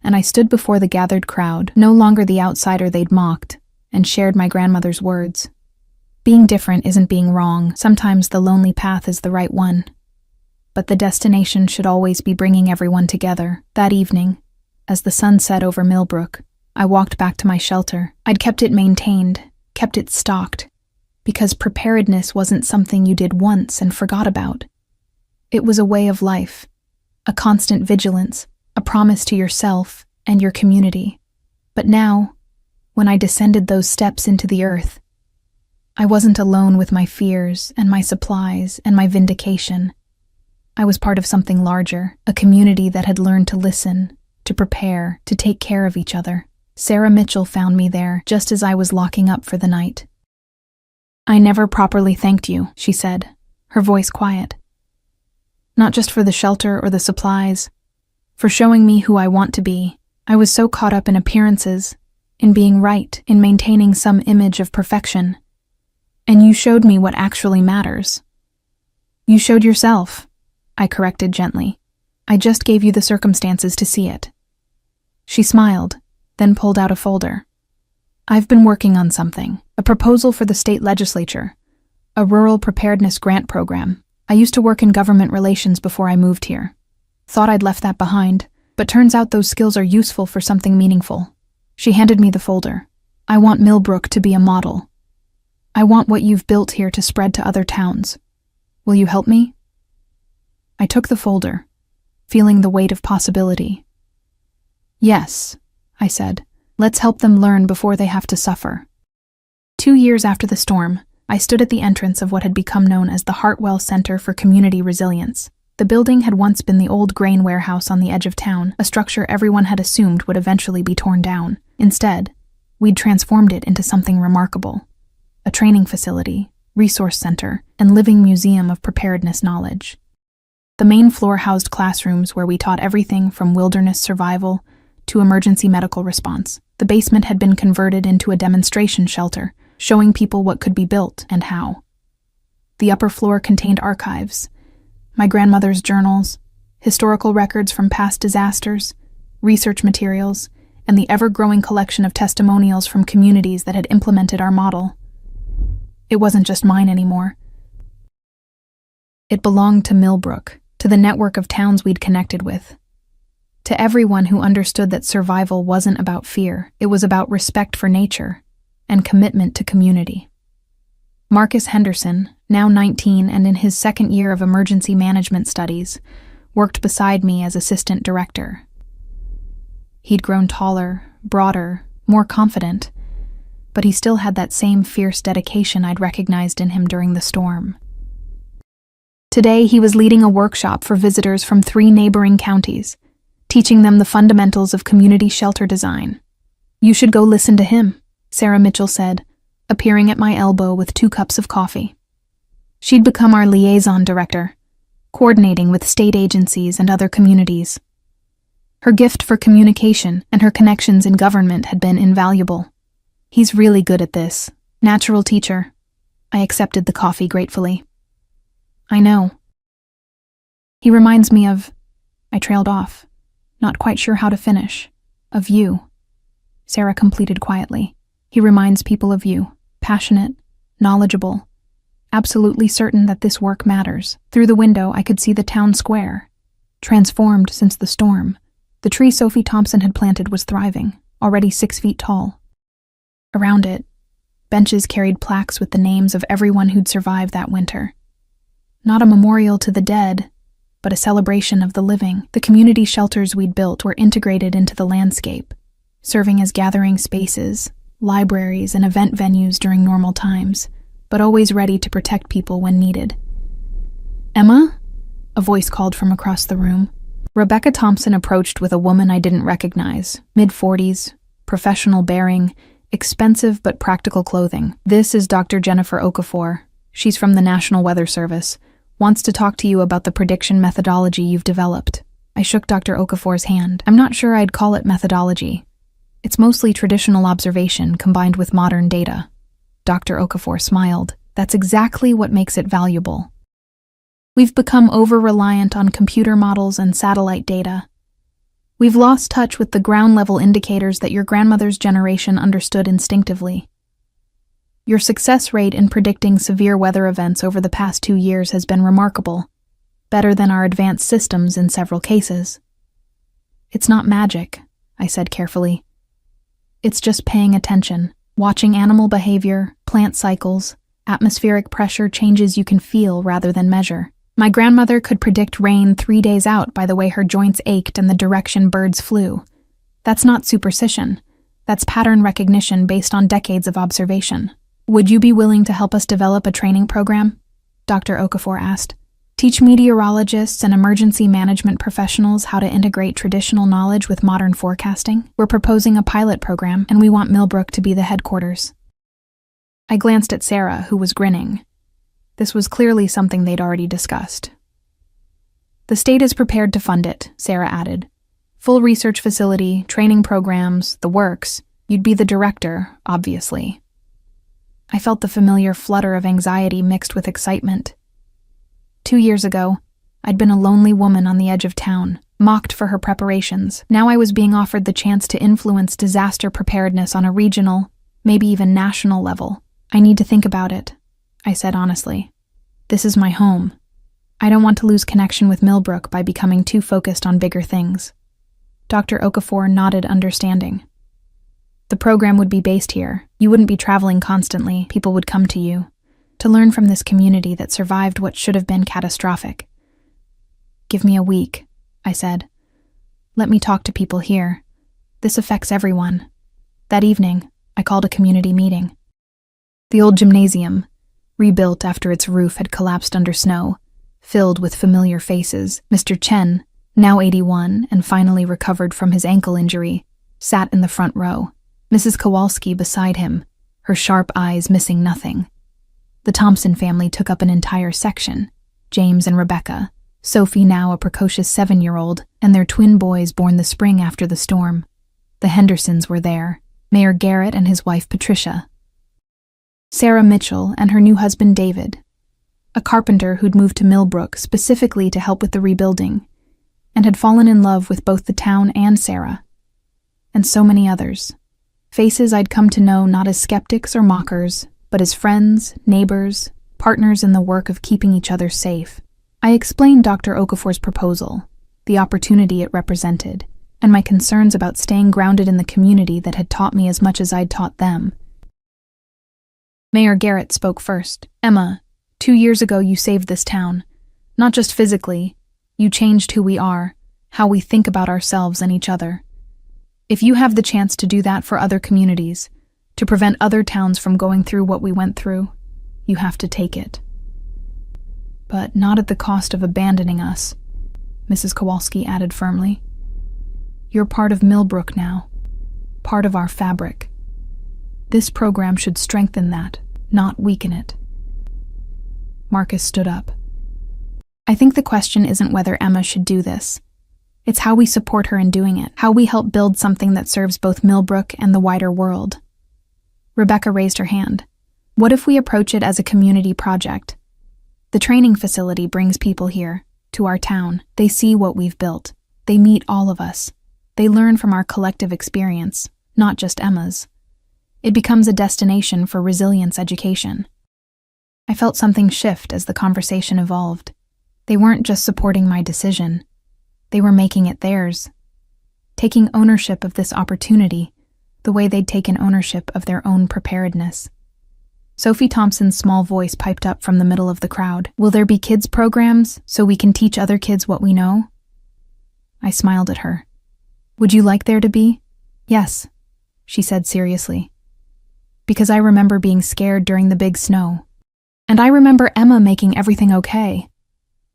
And I stood before the gathered crowd, no longer the outsider they'd mocked, and shared my grandmother's words. Being different isn't being wrong. Sometimes the lonely path is the right one. But the destination should always be bringing everyone together. That evening, as the sun set over Millbrook, I walked back to my shelter. I'd kept it maintained, kept it stocked, because preparedness wasn't something you did once and forgot about. It was a way of life, a constant vigilance, a promise to yourself and your community. But now, when I descended those steps into the earth, I wasn't alone with my fears and my supplies and my vindication. I was part of something larger, a community that had learned to listen, to prepare, to take care of each other. Sarah Mitchell found me there just as I was locking up for the night. "I never properly thanked you," she said, her voice quiet. "Not just for the shelter or the supplies, for showing me who I want to be. I was so caught up in appearances, in being right, in maintaining some image of perfection. And you showed me what actually matters. You showed yourself," I corrected gently. "I just gave you the circumstances to see it." She smiled, then pulled out a folder. "I've been working on something, a proposal for the state legislature, a rural preparedness grant program. I used to work in government relations before I moved here. Thought I'd left that behind, but turns out those skills are useful for something meaningful." She handed me the folder. "I want Millbrook to be a model. I want what you've built here to spread to other towns. Will you help me?" I took the folder, feeling the weight of possibility. "Yes," I said. "Let's help them learn before they have to suffer." 2 years after the storm, I stood at the entrance of what had become known as the Hartwell Center for Community Resilience. The building had once been the old grain warehouse on the edge of town, a structure everyone had assumed would eventually be torn down. Instead, we'd transformed it into something remarkable. A training facility, resource center, and living museum of preparedness knowledge. The main floor housed classrooms where we taught everything from wilderness survival to emergency medical response. The basement had been converted into a demonstration shelter, showing people what could be built and how. The upper floor contained archives, my grandmother's journals, historical records from past disasters, research materials, and the ever-growing collection of testimonials from communities that had implemented our model. It wasn't just mine anymore. It belonged to Millbrook, to the network of towns we'd connected with. To everyone who understood that survival wasn't about fear, it was about respect for nature and commitment to community. Marcus Henderson, now 19 and in his second year of emergency management studies, worked beside me as assistant director. He'd grown taller, broader, more confident, but he still had that same fierce dedication I'd recognized in him during the storm. Today, he was leading a workshop for visitors from 3 neighboring counties, teaching them the fundamentals of community shelter design. "You should go listen to him," Sarah Mitchell said, appearing at my elbow with 2 cups of coffee. She'd become our liaison director, coordinating with state agencies and other communities. Her gift for communication and her connections in government had been invaluable. "He's really good at this. Natural teacher." I accepted the coffee gratefully. "I know. He reminds me of..." I trailed off, not quite sure how to finish. "Of you," Sarah completed quietly. "He reminds people of you, passionate, knowledgeable, absolutely certain that this work matters." Through the window, I could see the town square, transformed since the storm. The tree Sophie Thompson had planted was thriving, already 6 feet tall. Around it, benches carried plaques with the names of everyone who'd survived that winter. Not a memorial to the dead, but a celebration of the living. The community shelters we'd built were integrated into the landscape, serving as gathering spaces, libraries, and event venues during normal times, but always ready to protect people when needed. "Emma?" a voice called from across the room. Rebecca Thompson approached with a woman I didn't recognize, mid-40s, professional bearing, expensive but practical clothing. "This is Dr. Jennifer Okafor. She's from the National Weather Service. Wants to talk to you about the prediction methodology you've developed." I shook Dr. Okafor's hand. "I'm not sure I'd call it methodology. It's mostly traditional observation combined with modern data." Dr. Okafor smiled. "That's exactly what makes it valuable. We've become over-reliant on computer models and satellite data. We've lost touch with the ground-level indicators that your grandmother's generation understood instinctively. Your success rate in predicting severe weather events over the past 2 years has been remarkable, better than our advanced systems in several cases." "It's not magic," I said carefully. "It's just paying attention, watching animal behavior, plant cycles, atmospheric pressure changes you can feel rather than measure. My grandmother could predict rain 3 days out by the way her joints ached and the direction birds flew. That's not superstition. That's pattern recognition based on decades of observation." "Would you be willing to help us develop a training program?" Dr. Okafor asked. "Teach meteorologists and emergency management professionals how to integrate traditional knowledge with modern forecasting? We're proposing a pilot program, and we want Millbrook to be the headquarters." I glanced at Sarah, who was grinning. This was clearly something they'd already discussed. "The state is prepared to fund it," Sarah added. "Full research facility, training programs, the works. You'd be the director, obviously." I felt the familiar flutter of anxiety mixed with excitement. 2 years ago, I'd been a lonely woman on the edge of town, mocked for her preparations. Now I was being offered the chance to influence disaster preparedness on a regional, maybe even national level. "I need to think about it," I said honestly. "This is my home. I don't want to lose connection with Millbrook by becoming too focused on bigger things." Dr. Okafor nodded understanding. "The program would be based here. You wouldn't be traveling constantly. People would come to you to learn from this community that survived what should have been catastrophic." "Give me a week," I said. "Let me talk to people here. This affects everyone." That evening, I called a community meeting. The old gymnasium, rebuilt after its roof had collapsed under snow, filled with familiar faces. Mr. Chen, now 81 and finally recovered from his ankle injury, sat in the front row. Mrs. Kowalski beside him, her sharp eyes missing nothing. The Thompson family took up an entire section: James and Rebecca, Sophie, now a precocious 7-year-old, and their twin boys born the spring after the storm. The Hendersons were there, Mayor Garrett and his wife Patricia. Sarah Mitchell and her new husband David, a carpenter who'd moved to Millbrook specifically to help with the rebuilding, and had fallen in love with both the town and Sarah. And so many others. Faces I'd come to know not as skeptics or mockers, but as friends, neighbors, partners in the work of keeping each other safe. I explained Dr. Okafor's proposal, the opportunity it represented, and my concerns about staying grounded in the community that had taught me as much as I'd taught them. Mayor Garrett spoke first. "Emma, 2 years ago you saved this town. Not just physically, you changed who we are, how we think about ourselves and each other. If you have the chance to do that for other communities, to prevent other towns from going through what we went through, you have to take it. But not at the cost of abandoning us," Mrs. Kowalski added firmly. "You're part of Millbrook now, part of our fabric. This program should strengthen that, not weaken it." Marcus stood up. "I think the question isn't whether Emma should do this. It's how we support her in doing it, how we help build something that serves both Millbrook and the wider world." Rebecca raised her hand. "What if we approach it as a community project? The training facility brings people here, to our town. They see what we've built. They meet all of us. They learn from our collective experience, not just Emma's. It becomes a destination for resilience education." I felt something shift as the conversation evolved. They weren't just supporting my decision. They were making it theirs, taking ownership of this opportunity the way they'd taken ownership of their own preparedness. Sophie Thompson's small voice piped up from the middle of the crowd. Will there be kids' programs so we can teach other kids what we know? I smiled at her. Would you like there to be? Yes, she said seriously. Because I remember being scared during the big snow. And I remember Emma making everything okay.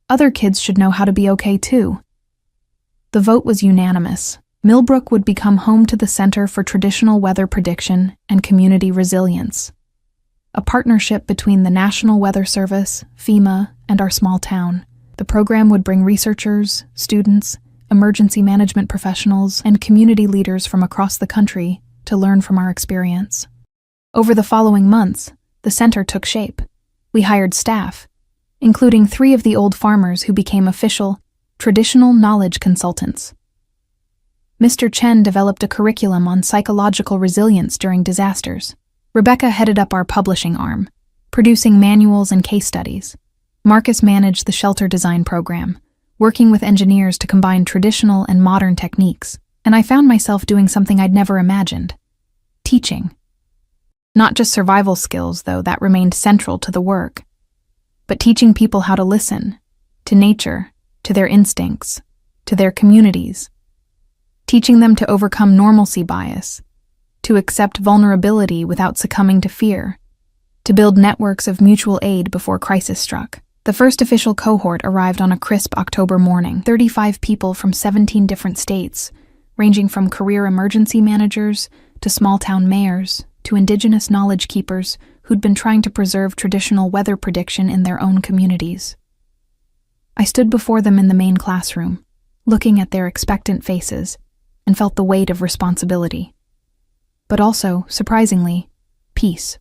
Other kids should know how to be okay too. The vote was unanimous. Millbrook would become home to the Center for Traditional Weather Prediction and Community Resilience, a partnership between the National Weather Service, FEMA, and our small town. The program would bring researchers, students, emergency management professionals, and community leaders from across the country to learn from our experience. Over the following months, the center took shape. We hired staff, including 3 of the old farmers who became official, traditional knowledge consultants. Mr. Chen developed a curriculum on psychological resilience during disasters. Rebecca headed up our publishing arm, producing manuals and case studies. Marcus managed the shelter design program, working with engineers to combine traditional and modern techniques. And I found myself doing something I'd never imagined: teaching. Not just survival skills, though, that remained central to the work, but teaching people how to listen, to nature, to their instincts, to their communities. Teaching them to overcome normalcy bias, to accept vulnerability without succumbing to fear, to build networks of mutual aid before crisis struck. The first official cohort arrived on a crisp October morning, 35 people from 17 different states, ranging from career emergency managers to small-town mayors to indigenous knowledge keepers who'd been trying to preserve traditional weather prediction in their own communities. I stood before them in the main classroom, looking at their expectant faces, and felt the weight of responsibility. But also, surprisingly, peace.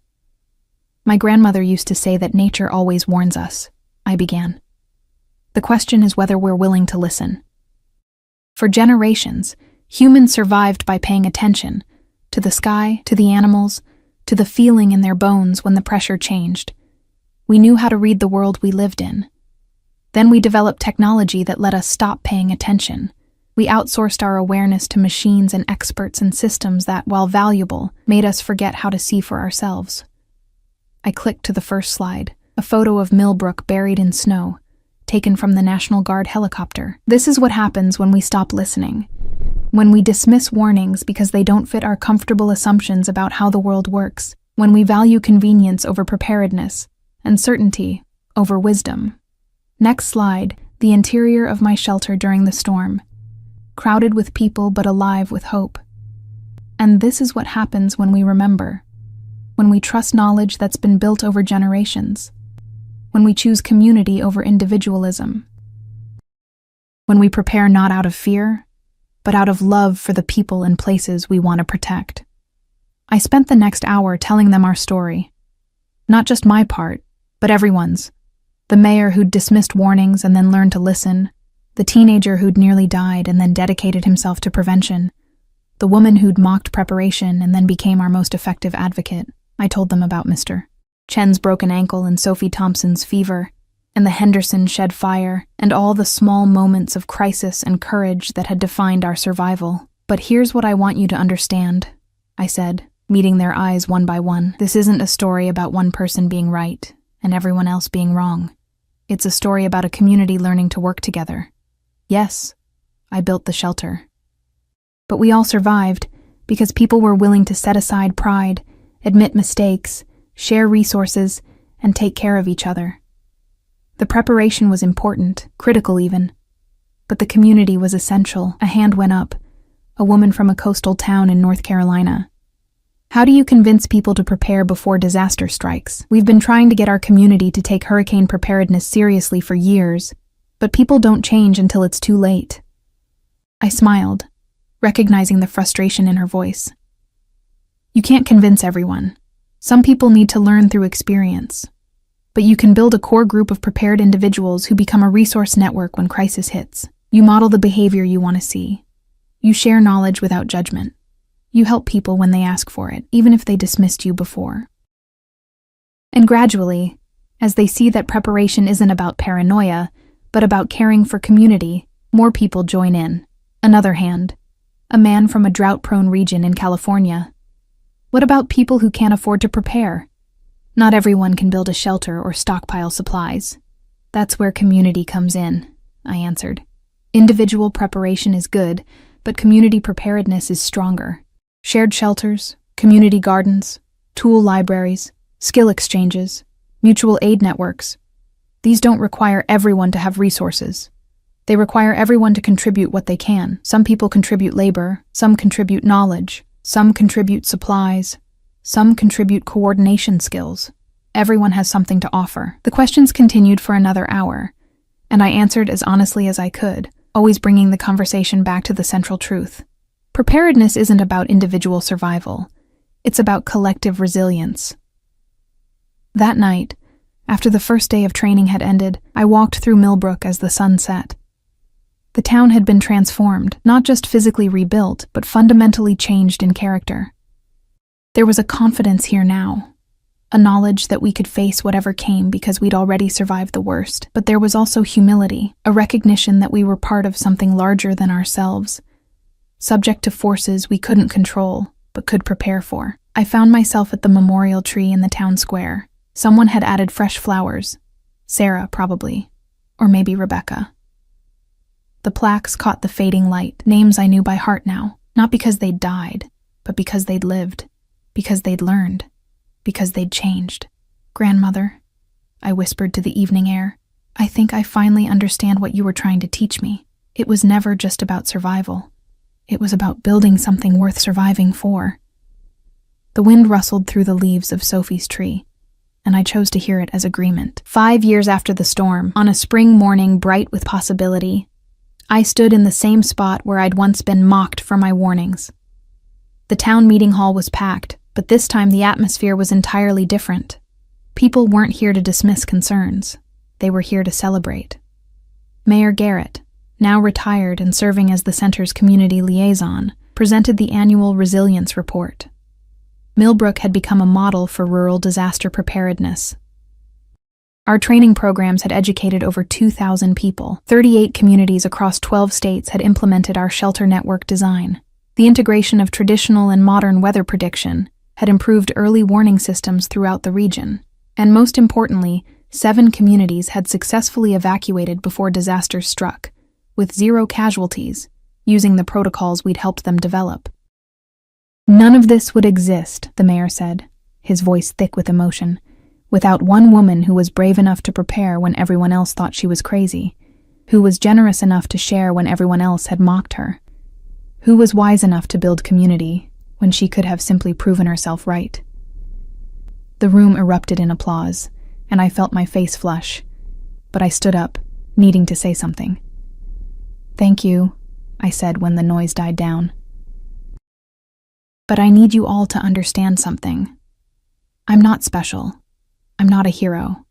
My grandmother used to say that nature always warns us, I began. The question is whether we're willing to listen. For generations, humans survived by paying attention to the sky, to the animals, to the feeling in their bones when the pressure changed. We knew how to read the world we lived in. Then we developed technology that let us stop paying attention. We outsourced our awareness to machines and experts and systems that, while valuable, made us forget how to see for ourselves. I clicked to the first slide, a photo of Millbrook buried in snow, taken from the National Guard helicopter. This is what happens when we stop listening. When we dismiss warnings because they don't fit our comfortable assumptions about how the world works. When we value convenience over preparedness, and certainty over wisdom. Next slide, the interior of my shelter during the storm. Crowded with people but alive with hope. And this is what happens when we remember. When we trust knowledge that's been built over generations. When we choose community over individualism. When we prepare not out of fear, but out of love for the people and places we want to protect. I spent the next hour telling them our story. Not just my part, but everyone's. The mayor who'd dismissed warnings and then learned to listen. The teenager who'd nearly died and then dedicated himself to prevention. The woman who'd mocked preparation and then became our most effective advocate. I told them about Mr. Chen's broken ankle and Sophie Thompson's fever, and the Henderson shed fire, and all the small moments of crisis and courage that had defined our survival. But here's what I want you to understand, I said, meeting their eyes one by one. This isn't a story about one person being right and everyone else being wrong. It's a story about a community learning to work together. Yes, I built the shelter. But we all survived because people were willing to set aside pride, admit mistakes, share resources, and take care of each other. The preparation was important, critical even. But the community was essential. A hand went up, a woman from a coastal town in North Carolina. How do you convince people to prepare before disaster strikes? We've been trying to get our community to take hurricane preparedness seriously for years, but people don't change until it's too late. I smiled, recognizing the frustration in her voice. You can't convince everyone. Some people need to learn through experience. But you can build a core group of prepared individuals who become a resource network when crisis hits. You model the behavior you want to see. You share knowledge without judgment. You help people when they ask for it, even if they dismissed you before. And gradually, as they see that preparation isn't about paranoia, but about caring for community, more people join in. Another hand, a man from a drought-prone region in California. What about people who can't afford to prepare? Not everyone can build a shelter or stockpile supplies. That's where community comes in, I answered. Individual preparation is good, but community preparedness is stronger. Shared shelters, community gardens, tool libraries, skill exchanges, mutual aid networks. These don't require everyone to have resources. They require everyone to contribute what they can. Some people contribute labor, some contribute knowledge, some contribute supplies, some contribute coordination skills. Everyone has something to offer. The questions continued for another hour, and I answered as honestly as I could, always bringing the conversation back to the central truth. Preparedness isn't about individual survival. It's about collective resilience. That night, after the first day of training had ended, I walked through Millbrook as the sun set. The town had been transformed, not just physically rebuilt, but fundamentally changed in character. There was a confidence here now, a knowledge that we could face whatever came because we'd already survived the worst. But there was also humility, a recognition that we were part of something larger than ourselves, subject to forces we couldn't control, but could prepare for. I found myself at the memorial tree in the town square. Someone had added fresh flowers. Sarah, probably. Or maybe Rebecca. The plaques caught the fading light, names I knew by heart now, not because they'd died, but because they'd lived, because they'd learned, because they'd changed. Grandmother, I whispered to the evening air, I think I finally understand what you were trying to teach me. It was never just about survival. It was about building something worth surviving for. The wind rustled through the leaves of Sophie's tree, and I chose to hear it as agreement. 5 years after the storm, on a spring morning bright with possibility, I stood in the same spot where I'd once been mocked for my warnings. The town meeting hall was packed, but this time the atmosphere was entirely different. People weren't here to dismiss concerns. They were here to celebrate. Mayor Garrett, now retired and serving as the center's community liaison, presented the annual resilience report. Millbrook had become a model for rural disaster preparedness. Our training programs had educated over 2,000 people. 38 communities across 12 states had implemented our shelter network design. The integration of traditional and modern weather prediction had improved early warning systems throughout the region. And most importantly, 7 communities had successfully evacuated before disasters struck, with 0 casualties, using the protocols we'd helped them develop. None of this would exist, the mayor said, his voice thick with emotion, without one woman who was brave enough to prepare when everyone else thought she was crazy, who was generous enough to share when everyone else had mocked her, who was wise enough to build community when she could have simply proven herself right. The room erupted in applause, and I felt my face flush, but I stood up, needing to say something. Thank you, I said when the noise died down. But I need you all to understand something. I'm not special. I'm not a hero.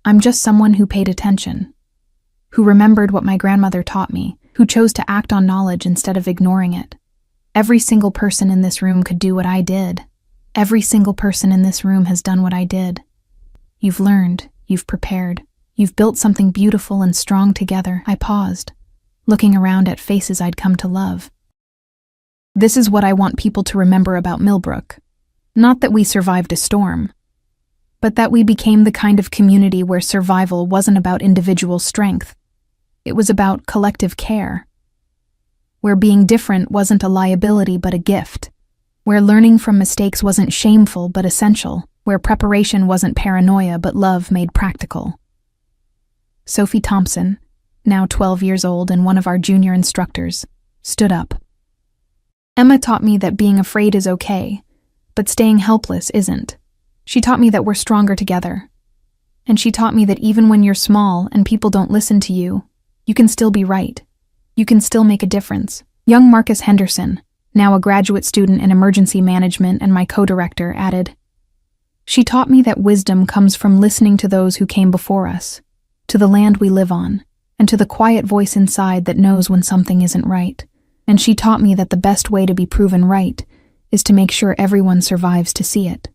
I'm just someone who paid attention, who remembered what my grandmother taught me, who chose to act on knowledge instead of ignoring it. Every single person in this room could do what I did. Every single person in this room has done what I did. You've learned, you've prepared, you've built something beautiful and strong together. I paused, looking around at faces I'd come to love. This is what I want people to remember about Millbrook. Not that we survived a storm, but that we became the kind of community where survival wasn't about individual strength. It was about collective care. Where being different wasn't a liability but a gift. Where learning from mistakes wasn't shameful but essential. Where preparation wasn't paranoia but love made practical. Sophie Thompson, now 12 years old and one of our junior instructors, stood up. Emma taught me that being afraid is okay, but staying helpless isn't. She taught me that we're stronger together. And she taught me that even when you're small and people don't listen to you, you can still be right. You can still make a difference. Young Marcus Henderson, now a graduate student in emergency management and my co-director, added, She taught me that wisdom comes from listening to those who came before us, to the land we live on, and to the quiet voice inside that knows when something isn't right. And she taught me that the best way to be proven right is to make sure everyone survives to see it.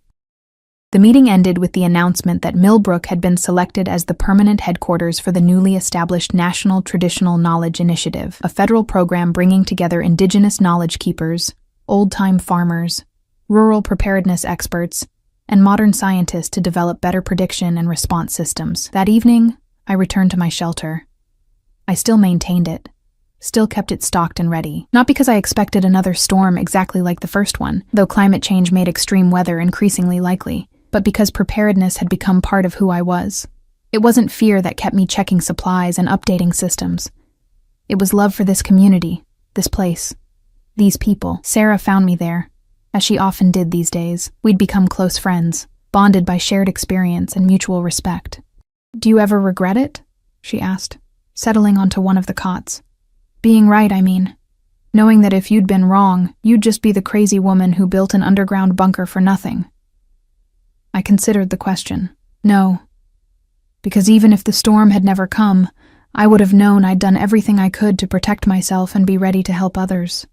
The meeting ended with the announcement that Millbrook had been selected as the permanent headquarters for the newly established National Traditional Knowledge Initiative, a federal program bringing together indigenous knowledge keepers, old-time farmers, rural preparedness experts, and modern scientists to develop better prediction and response systems. That evening, I returned to my shelter. I still maintained it, still kept it stocked and ready. Not because I expected another storm exactly like the first one, though climate change made extreme weather increasingly likely, but because preparedness had become part of who I was. It wasn't fear that kept me checking supplies and updating systems. It was love for this community, this place, these people. Sarah found me there, as she often did these days. We'd become close friends, bonded by shared experience and mutual respect. "Do you ever regret it?" she asked, settling onto one of the cots. "Being right, I mean. Knowing that if you'd been wrong, you'd just be the crazy woman who built an underground bunker for nothing." I considered the question. No. Because even if the storm had never come, I would have known I'd done everything I could to protect myself and be ready to help others.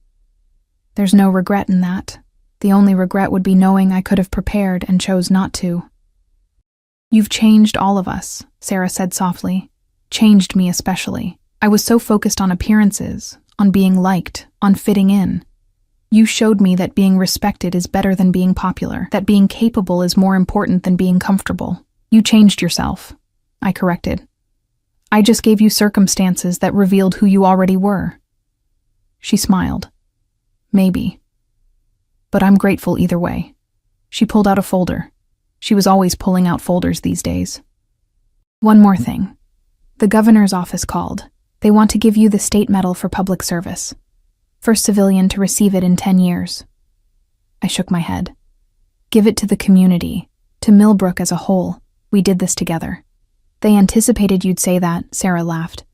There's no regret in that. The only regret would be knowing I could have prepared and chose not to. "You've changed all of us," Sarah said softly. "Changed me especially. I was so focused on appearances, on being liked, on fitting in. You showed me that being respected is better than being popular, that being capable is more important than being comfortable. You changed yourself," I corrected. "I just gave you circumstances that revealed who you already were." She smiled. "Maybe. But I'm grateful either way." She pulled out a folder. She was always pulling out folders these days. "One more thing. The governor's office called. They want to give you the state medal for public service. First civilian to receive it in 10 years. I shook my head. "Give it to the community, to Millbrook as a whole. We did this together." "They anticipated you'd say that," Sarah laughed.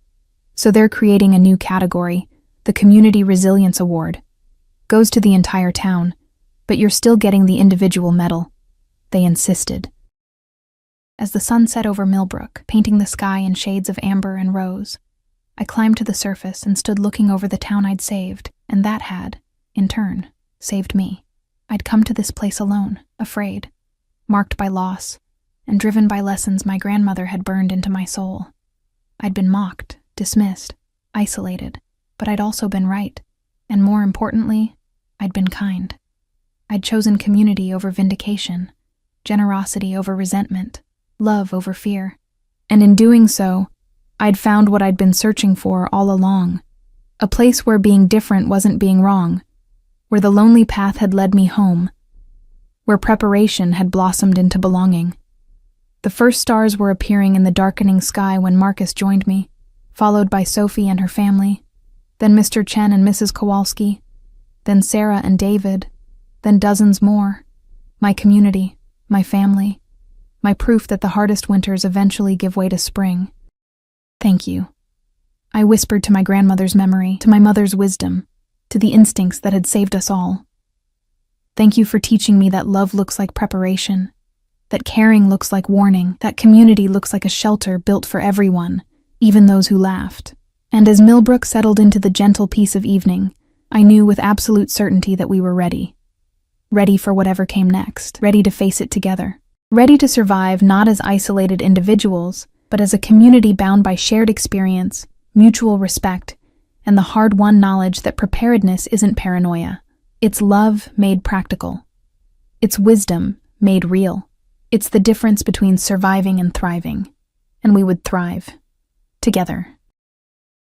"So they're creating a new category, the Community Resilience Award. Goes to the entire town, but you're still getting the individual medal." They insisted. As the sun set over Millbrook, painting the sky in shades of amber and rose, I climbed to the surface and stood looking over the town I'd saved, and that had, in turn, saved me. I'd come to this place alone, afraid, marked by loss, and driven by lessons my grandmother had burned into my soul. I'd been mocked, dismissed, isolated, but I'd also been right, and more importantly, I'd been kind. I'd chosen community over vindication, generosity over resentment, love over fear. And in doing so, I'd found what I'd been searching for all along. A place where being different wasn't being wrong, where the lonely path had led me home, where preparation had blossomed into belonging. The first stars were appearing in the darkening sky when Marcus joined me, followed by Sophie and her family, then Mr. Chen and Mrs. Kowalski, then Sarah and David, then dozens more. My community, my family, my proof that the hardest winters eventually give way to spring. "Thank you," I whispered to my grandmother's memory, to my mother's wisdom, to the instincts that had saved us all. "Thank you for teaching me that love looks like preparation, that caring looks like warning, that community looks like a shelter built for everyone, even those who laughed." And as Millbrook settled into the gentle peace of evening, I knew with absolute certainty that we were ready. Ready for whatever came next, ready to face it together. Ready to survive not as isolated individuals, but as a community bound by shared experience, mutual respect, and the hard-won knowledge that preparedness isn't paranoia. It's love made practical. It's wisdom made real. It's the difference between surviving and thriving. And we would thrive. Together.